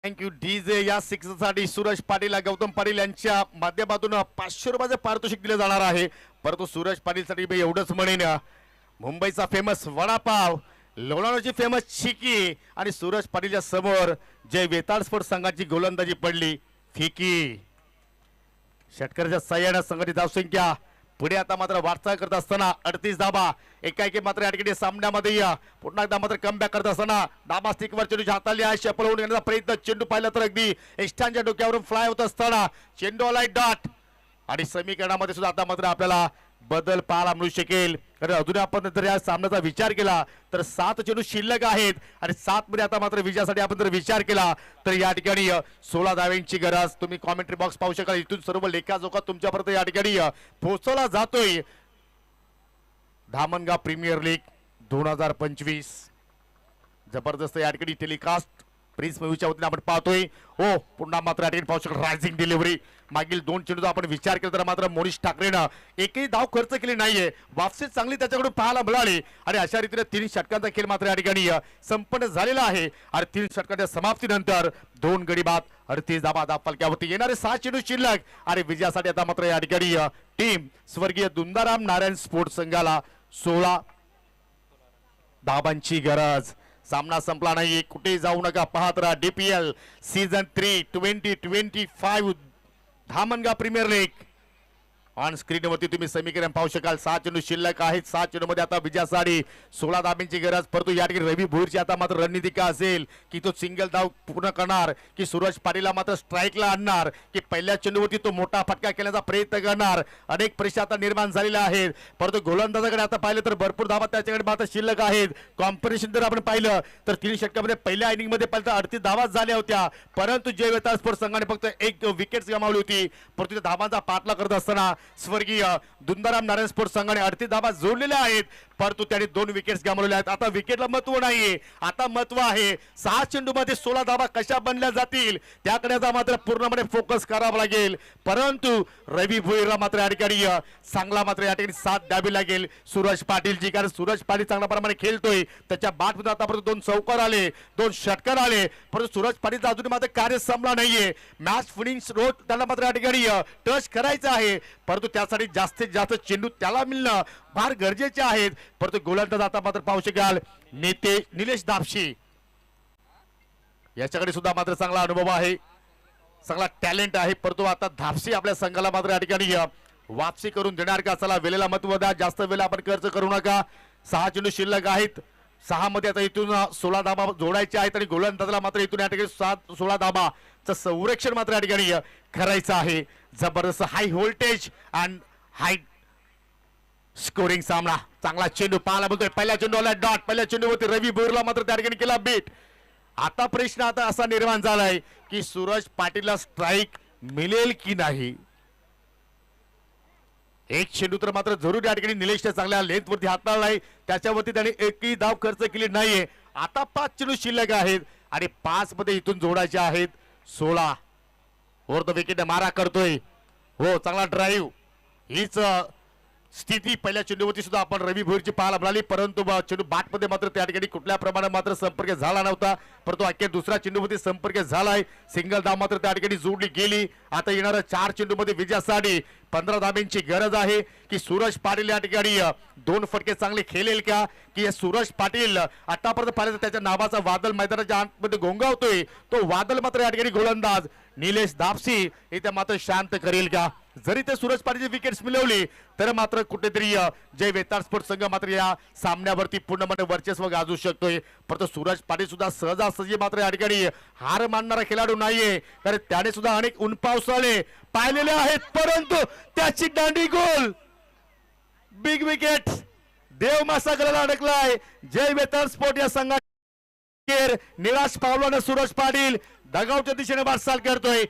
S5: Thank you DJ. या सिक्ससाठी सूरज पाटील गौतम पाटील यांच्या माध्यमातून 500 रुपयाचे पारितोषिक दिले जाणार आहे. परंतु सूरज पाटीलसाठी मी एवढंच म्हणेन मुंबईचा फेमस वडापाव, लोणावळ्याची फेमस चिकी आणि सूरज पाटीलच्या समोर जे वेताळ स्पोर्ट्स संघाची गोलंदाजी पडली फिकी. षटकरच्या सहाय्याने संघाची धावसंख्या पुढे आता मात्र वाटचाल करत असताना 38 धाबा. एकाएकी मात्र या ठिकाणी सामन्यामध्ये पुन्हा एकदा मात्र कमबॅक करत असताना डाबा स्टिकवर चेंडू हाताळली आहे. शेपल होऊन येण्याचा प्रयत्न. चेंडू पाहिला तर अगदी एस्टांच्या डोक्यावरून फ्लाय होत असताना चेंडू आलाय डॉट आणि समीकरणामध्ये सुद्धा आता मात्र आपल्याला बदल पाहायला मिळू शकेल. कारण अजून आपण जर या सामन्याचा विचार केला तर 7 चेंडू शिल्लक आहेत आणि 7 मध्ये आता मात्र विजयासाठी आपण जर विचार केला तर या ठिकाणी 16 धाव्यांची गरज. तुम्ही कॉमेंट्री बॉक्स पाहू शकाल. इथून सर्व लेखाजोखा तुमच्यापर्यंत या ठिकाणी पोहोचवला जातोय. धामणगाव प्रीमियर लीग 2025 जबरदस्त या ठिकाणी टेलिकास्ट प्रिन्स मूवीच्या वतीने आपण पाहतोय. हो पुन्हा मात्र या ठिकाणी पाहू शकतो रायझिंग डिलिव्हरी. मागील 2 चेंडूचा आपण विचार केला तर मात्र मोनिश ठाकरेनं एकही धाव खर्च केली नाहीये. वापसी चांगली त्याच्याकडून पाहायला मिळाली आणि अशा रीतीने 3 षटकांचा खेळ मात्र या ठिकाणी संपन्न झालेला आहे. आणि 3 षटकांच्या समाप्तीनंतर 2 गडी बाद 38 धाबा फलक्यावरती. येणारे 6 चेंडू शिल्लक आणि विजयासाठी आता मात्र या ठिकाणी टीम स्वर्गीय दुंदाराम नारायण स्पोर्ट्स संघाला 16 धाबांची गरज. सामना संपला नाही, कुठे जाऊ नका, पाहत राहा DPL season 3 2025 Dhamangaon premier league. On screen वरती तुम्ही समीकरण पाहू शकाल. 6 चेंडू शिल्लक आहेत. 6 चेंडू मध्ये आता विजयासाठी 16 धाब्यांची गरज. परंतु या ठिकाणी रवी भोईरची आता मात्र रणनीती का असेल की तो सिंगल धाव पूर्ण करणार, की सूरज पाटीलला मात्र स्ट्राईकला आणणार, की पहिल्या चेंडूवरती तो मोठा फटका केल्याचा प्रयत्न करणार. अनेक परीक्षा आता निर्माण झालेल्या आहेत. परंतु गोलंदाजाकडे आता पाहिलं तर भरपूर धावा त्याच्याकडे मात्र शिल्लक आहेत. कॉम्पिटिशन जर आपण पाहिलं तर 3 षटकामध्ये पहिल्या इनिंग मध्ये पाहिलं तर 38 धावा झाल्या होत्या. परंतु जय वेताळ स्पोर्ट्स संघाने फक्त 1 विकेट गमावली होती. परंतु त्या धावांचा पाठला करत असताना स्वर्गीय दुंदाराम नारायण स्पोर्ट्स संघाने 38 धावा जोडलेल्या आहेत. परंतु त्याने 2 विकेट्स गमावलेल्या आहेत. आता विकेटला महत्व नाहीये, आता महत्व आहे 6 चेंडूमध्ये 16 धावा कशा बनल्या जातील त्याकडे आता मात्र पूर्णपणे फोकस करावा लागेल. परंतु रवी भोईरला मात्र या ठिकाणी चांगला मात्र या ठिकाणी साथ द्यावी लागेल सूरज पाटीलची, कारण सूरज पाटील चांगल्या प्रमाणे खेळतोय. त्याच्या बॅटमध्ये आतापर्यंत 2 चौकार आले, 2 षटकार आले. परंतु सूरज पाटीलचा अजून मात्र कार्य संपला नाहीये. मॅच फिनिश रोज त्याला मात्र या ठिकाणी टच करायचं आहे. परंतु त्यासाठी जास्तीत जास्त चेंडू त्याला मिळणं फार गरजेचे आहेत. परंतु गोलंदाज आता मात्र पाहू शकाल निलेश दापशी, याच्याकडे सुद्धा मात्र चांगला अनुभव आहे, चांगला टॅलेंट आहे. परंतु आता धापशी आपल्या संघाला मात्र या ठिकाणी वापसी करून देणार का? चला वेळेला महत्व द्या, जास्त वेळ आपण खर्च करू नका. 6 चेंडू शिल्लक आहेत. 6 मध्ये आता इथून 16 धाबा जोडायचे आहेत आणि गोलंदाजाला मात्र इथून या ठिकाणी 16 धाबाचं संरक्षण मात्र या ठिकाणी करायचं आहे. जबरदस्त high voltage and high scoring सामना. चांगला चेंडू पाहायला बोलतोय. पहिल्या चेंडूला डॉट, पहिल्या चेंडूवरती रवी भोईरला मात्र त्या ठिकाणी केला बीट. आता प्रश्न आता असा निर्माण झालाय की सूरज पाटीलला स्ट्राईक मिळेल की नाही. एक चेंडू तर मात्र जरूर या ठिकाणी निलेशच्या चांगल्या लेंथ वरती हाताळलाय, त्याच्यावरती त्याने एकही धाव खर्च केली नाहीये. आता 5 चेंडू शिल्लक आहेत आणि 5 मध्ये इथून जोडायचे आहेत 16. ओव्हर द विकेट मारा करतोय. हो, चांगला ड्राईव्ह. हीच स्थिती पहिल्या चेंडूवरती सुद्धा आपण रवी भोईरची पाहायला मिळाली. परंतु चेंडू बॅटमध्ये मात्र त्या ठिकाणी कुठल्या प्रमाणात मात्र संपर्क झाला नव्हता. परंतु अखेर दुसऱ्या चेंडूवरती संपर्क झालाय. सिंगल धाव मात्र त्या ठिकाणी जोडली गेली. आता येणाऱ्या 4 चेंडूमध्ये विजयासाठी 15 धाब्यांची गरज आहे. की सूरज पाटील या ठिकाणी 2 फटके चांगले खेळेल का, की सूरज पाटील आतापर्यंत पाहिलं त्याच्या नावाचा वादळ मैदानाच्या आतमध्ये घोंगावतोय, तो वादळ मात्र या ठिकाणी गोलंदाज निलेश दापसी इथे मात्र शांत करेल का? जरी ते सूरज पाटीलची विकेट्स मिळवली तर मात्र कुठेतरी जय वेताळ स्पोर्ट्स संघ मात्र या सामन्यावरती पूर्णपणे वर्चस्व गाजू शकतोय. परंतु सूरज पाटील सुद्धा सहजासहजी मात्र या ठिकाणी हार मानणारा खेळाडू नाहीये, कारण त्याने सुद्धा अनेक ऊनपावसाळे पाहिलेले आहेत. परंतु त्याची दांडी गोल, बिग विकेट, देव मासागराला अडकलाय. जय वेताळ स्पोर्ट या संघा निराश पावलानं सूरज पाटील दगावच्या दिशेने वाटचाल करतोय.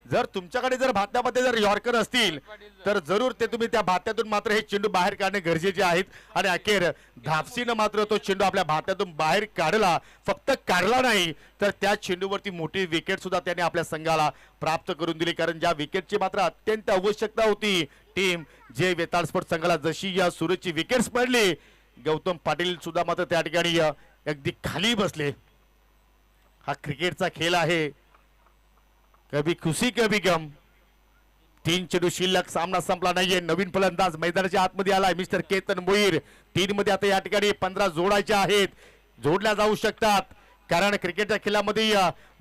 S5: जर तुमच्याकडे जर भात्यामध्ये जर यॉर्कर असतील तर जरूर ते तुम्ही त्या भात्यातून मात्र हे चेंडू बाहेर काढणे गरजेचे आहेत. आणि अखेर धापसीनं मात्र तो चेंडू आपल्या भात्यातून बाहेर काढला. फक्त काढला नाही तर त्या चेंडूवरती मोठी विकेट सुद्धा त्याने आपल्या संघाला प्राप्त करून दिली, कारण ज्या विकेटची मात्र अत्यंत आवश्यकता होती टीम जे वेताळ स्पोर्ट्स संघाला, जशी या सूरजची विकेट्स पडली गौतम पाटील सुद्धा मात्र त्या ठिकाणी अगदी खाली बसले. हा क्रिकेटचा खेळ आहे, कभी खुशी कभी गम. 3 चेंडू शिल्लक, सामना संपला नाहीये. नवीन फलंदाज मैदानाच्या आतमध्ये आलाय मिस्टर केतन भोईर. 3 मध्ये आता या ठिकाणी 15 जोडायचे आहेत, जोडल्या जाऊ शकतात, कारण क्रिकेटच्या खेळामध्ये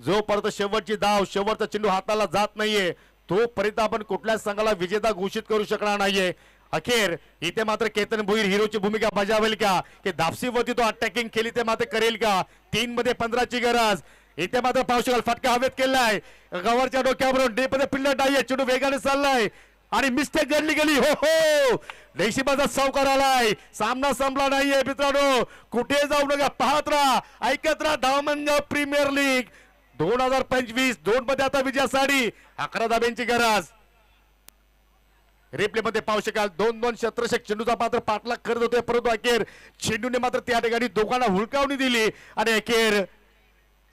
S5: जोपर्यंत शेवटची धाव, शेवटचा चेंडू हाताला जात नाहीये तोपर्यंत आपण कुठल्याच संघाला विजेता घोषित करू शकणार नाहीये. अखेर इथे मात्र केतन भोईर हिरोची भूमिका बजावेल का, की दापसीवरती तो अटॅकिंग केली ते मात्र करेल का? 3 मध्ये 15 ची गरज. इथे मात्र पाहू शकाल फटका हवेत केलाय, गवरच्या डोक्यावरून डीपमध्ये पिल्लर डाय, चेंडू वेगाने चाललाय आणि मिस्टेक घडली गेली. हो हो, नशिबाचा चौकार आलाय. सामना संपला नाहीये मित्रांनो, कुठे जाऊ नका, पाहत राहा, ऐकत राहा. धामणगाव प्रीमियर लीग 2025 2 मध्ये आता विजयासाठी 11 धाब्यांची गरज. रिप्ले मध्ये पाहू शकाल 2-2 शतरक्षक चेंडूचा मात्र पाठलाग करत होते, परंतु अखेर चेंडूने मात्र त्या ठिकाणी दोघांना हुलकावणी दिली आणि अखेर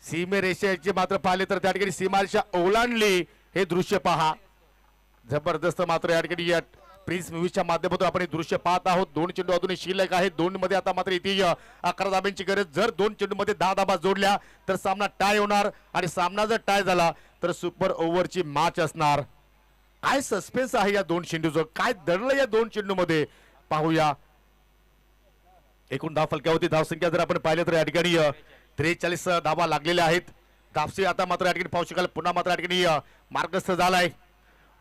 S5: सीमेरेषेचे मात्र पाहिले तर त्या ठिकाणी सीमारेषा ओलांडली. हे दृश्य पहा, जबरदस्त मात्र या ठिकाणी प्रिन्स मूवीजच्या माध्यमातून आपण हे दृश्य पाहत आहोत. 2 चेंडू अजूनही शिल्लक आहेत. 2 मध्ये आता मात्र इथे 11 धाब्यांची गरज. जर 2 चेंडू मध्ये 10 धाबा जोडल्या तर सामना टाय होणार आणि सामना जर टाय झाला तर सुपर ओव्हरची मॅच असणार. काय सस्पेन्स आहे या 2 चेंडूचं, काय दडलं या 2 चेंडू मध्ये पाहूया. एकूण धाव फलकावरती धावसंख्या जर आपण पाहिलं तर या ठिकाणी 43 धावा लागलेल्या आहेत. कापसी आता मात्र या ठिकाणी पाहू शकाल. पुन्हा मात्र या ठिकाणी मार्गस्थ झालाय.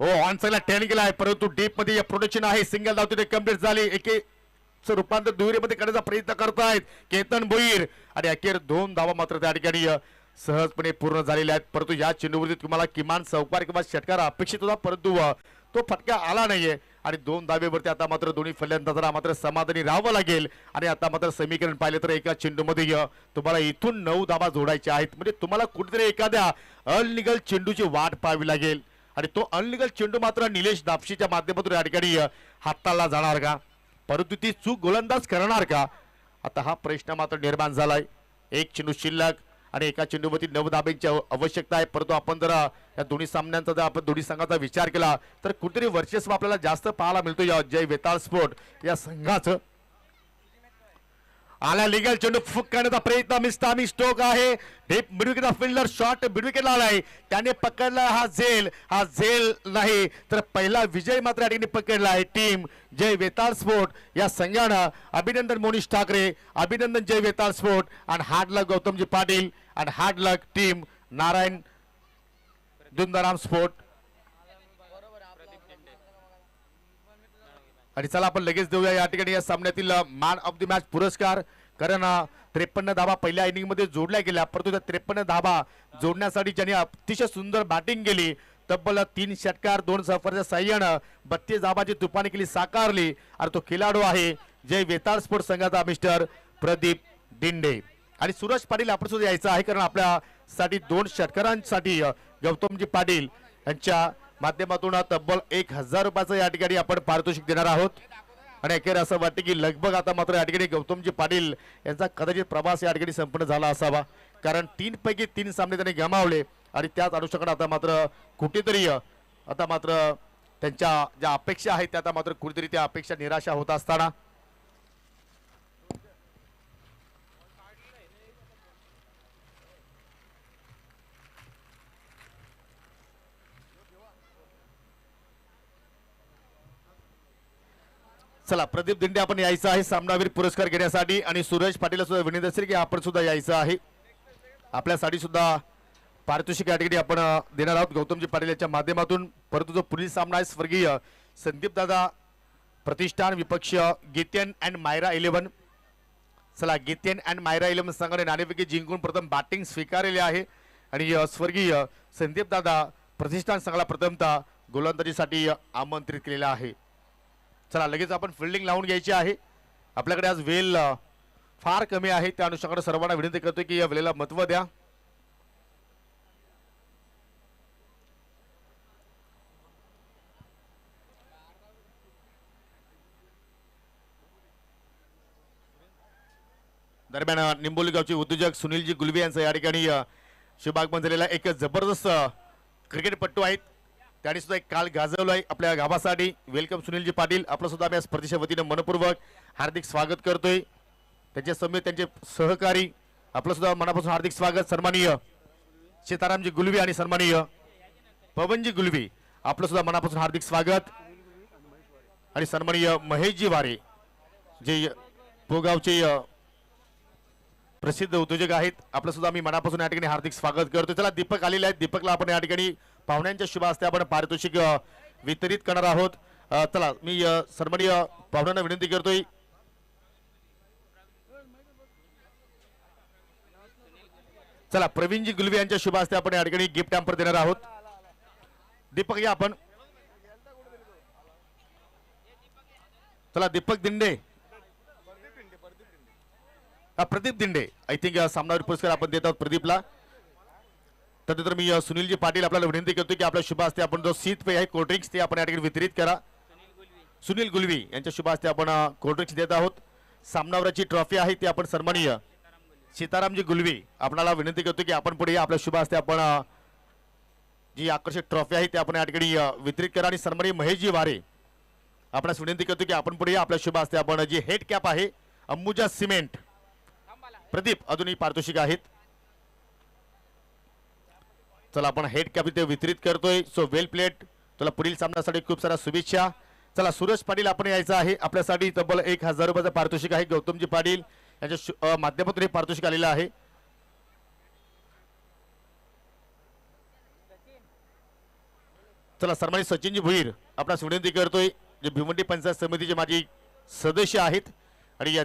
S5: हो ऑन साईडला टर्न केला आहे परंतु डीप मध्ये प्रोडक्शन आहे. सिंगल धाव तिथे कंप्लीट झाली. एकेच रूपांतर दुहेरीमध्ये करण्याचा प्रयत्न करतायत केतन भोईर आणि अखेर 2 धावा मात्र त्या ठिकाणी सहजपणे पूर्ण झालेल्या आहेत. परंतु या चेंडूवरती तुम्हाला किमान चौकार किंवा षटकार अपेक्षित होता परंतु तो फटका आला नाहीये आणि 2 धावेवरती आता मात्र दोन्ही फलंदाजांना मात्र समाधानी राहावं लागेल. आणि आता मात्र समीकरण पाहिले तर एका चेंडूमध्ये तुम्हाला इथून 9 धावा जोडायच्या आहेत. म्हणजे तुम्हाला कुठेतरी एखाद्या अनलिगल चेंडूची वाट पाहावी लागेल आणि तो अनलिगल चेंडू मात्र निलेश दापशीच्या माध्यमातून या ठिकाणी हाताळला जाणार का, परंतु ती चूक गोलंदाज करणार का, आता हा प्रश्न मात्र निर्माण झालाय. एक चेंडू शिल्लक आणि एका चेंडूवरती 9 धाब्यांची आवश्यकता आहे. परंतु आपण जर या दोन्ही सामन्यांचा जर आपण दोन्ही संघाचा विचार केला तर कुठेतरी वर्चस्व आपल्याला जास्त पाहायला मिळतो या जय वेताळ स्पोर्ट या संघाचं. आला लिगल चेंडू फुक करण्याचा प्रयत्न. मिस्टामी स्टोक आहे. डीप मिडविकेटचा फिल्डर शॉट मिडविकेटला आलाय. त्याने पकडला हा झेल नाही तर पहिला विजय मात्र या ठिकाणी पकडला आहे टीम जय वेताळ स्पोर्ट या संघानं. अभिनंदन मोनिश ठाकरे, अभिनंदन जय वेताळ स्पोर्ट आणि हार्ड लक गौतमजी पाटील आणि हार्ड लक टीम नारायण दुंदाराम स्पोर्ट. आणि चला आपण लगेच देऊया या ठिकाणी या सामन्यातील मॅन ऑफ द मॅच पुरस्कार. कारण 53 धाबा पहिल्या इनिंग मध्ये जोडल्या गेल्या परंतु त्या 53 धाबा जोडण्यासाठी ज्यांनी अतिशय सुंदर बॅटिंग केली, तब्बल 3 षटकार 2 सफरच्या साह्यानं 32 धाबाची तुफानी केली साकारली आणि तो खेळाडू आहे जय वेताळ स्पोर्ट संघाचा मिस्टर प्रदीप दिंडे. आणि सुरेश पाटील आपण सुद्धा यायचं आहे कारण आपल्यासाठी 2 षटकारांसाठी गौतमजी पाटील यांच्या माध्यमातून तब्बल 1000 रुपयाचं या ठिकाणी आपण पारितोषिक देणार आहोत. आणि अखेर असं वाटतं की लगभग आता मात्र या ठिकाणी गौतमजी पाटील यांचा कदाचित प्रवास या ठिकाणी संपन्न झाला असावा कारण 3 पैकी 3 सामने त्यांनी गमावले आणि त्याच अनुषंगाने आता मात्र कुठेतरी आता मात्र त्यांच्या ज्या अपेक्षा आहेत त्या आता मात्र कुठेतरी त्या अपेक्षा निराशा होत असताना चला प्रदीप दिंडे आपण यायचं आहे सामनावीर पुरस्कार घेण्यासाठी आणि सुरेश पाटील सुद्धा विनंती असेल की आपण सुद्धा यायचं आहे. आपल्यासाठी सुद्धा पारितोषिक या ठिकाणी आपण देणार आहोत गौतमजी पाटील यांच्या माध्यमातून. परंतु जो पुढील सामना आहे स्वर्गीय संदीप दादा प्रतिष्ठान विपक्ष गीतेन अँड मायरा 11. चला गीतेन अँड मायरा 11 संघाने नाणेफेकी जिंकून प्रथम बॅटिंग स्वीकारलेली आहे आणि स्वर्गीय संदीप दादा प्रतिष्ठान संघाला प्रथमतः गोलंदाजीसाठी आमंत्रित केलेला आहे. चला लगेच आपण फिल्डिंग लावून घ्यायची आहे. आपल्याकडे आज वेळ फार कमी आहे त्या अनुषंगाने सर्वांना विनंती करतो की या वेळेला महत्त्व द्या. दरम्यान निंबोली गावचे उद्योजक सुनीलजी गुलवे यांचा या ठिकाणी शुभागमन झालेला एक जबरदस्त क्रिकेटपटू आहेत. त्यांनी सुद्धा एक काल गाजवलाय आपल्या गावासाठी. वेलकम सुनीलजी पाटील, आपलं सुद्धा आम्ही स्पर्धेच्या वतीने मनपूर्वक हार्दिक स्वागत करतोय. त्यांच्या समेत त्यांचे सहकारी आपलं सुद्धा मनापासून हार्दिक स्वागत. सन्माननीय सीतारामजी गुलवी आणि सन्माननीय पवनजी गुलवी आपलं सुद्धा मनापासून हार्दिक स्वागत. आणि सन्माननीय महेशजी वारे जे पोगावचे प्रसिद्ध उद्योजक आहेत, आपलं सुद्धा मी मनापासून या ठिकाणी हार्दिक स्वागत करतो. चला दीपक आलेले आहेत, दीपकला आपण या ठिकाणी पाहुण्यांच्या शुभ हस्ते आपण पारितोषिक वितरित करणार आहोत. चला मी सन्माननीय पाहुण्यांना विनंती करतोय. चला प्रवीणजी गुलवे यांच्या शुभ हस्ते आपण या ठिकाणी गिफ्ट हॅम्पर देणार आहोत. दीपक या आपण. चला दीपक दिंडे, प्रदीप दिंडे आय थिंक सामनावीर पुरस्कार आपण देत आहोत प्रदीपला. त्यानंतर मी सुनीलजी पाटील आपल्याला विनंती करतो की आपल्या शुभ हस्ते आपण जो शीत पेय आहे कोल्ड्रिंक्स ते आपण या ठिकाणी वितरित करा. सुनील गुलवी यांच्या शुभ हस्ते आपण कोल्ड्रिंक्स देत आहोत. सामनावरची ट्रॉफी आहे ती आपण सन्माननीय सीतारामजी गुलवी आपल्याला विनंती करतो की आपण पुढे आपल्या शुभ हस्ते आपण जी आकर्षक ट्रॉफी आहे ती आपण या ठिकाणी वितरित करा. आणि सन्माननीय महेशजी वारे आपल्यास विनंती करतो की आपण पुढे या. आपल्या शुभ हस्ते आपण जी हेड कॅप आहे अंबुजा सिमेंट प्रदीप अजूनही पारितोषिक आहेत. चला आपण हेड कॅप इथे वितरित करतोय. So well plate. तुला पुढील सामन्यासाठी खूप साऱ्या शुभेच्छा. चला सूरज पाटील आपण यायचं आहे. आपल्यासाठी तब्बल 1000 रुपयाचं पारितोषिक आहे. गौतमजी पाटील यांच्या माध्यमातून हे पारितोषिक आलेलं आहे. चला सन्मानित सचिनजी भुईर आपल्यास विनंती करतोय जे भिवंडी पंचायत समितीचे माजी सदस्य आहेत आणि या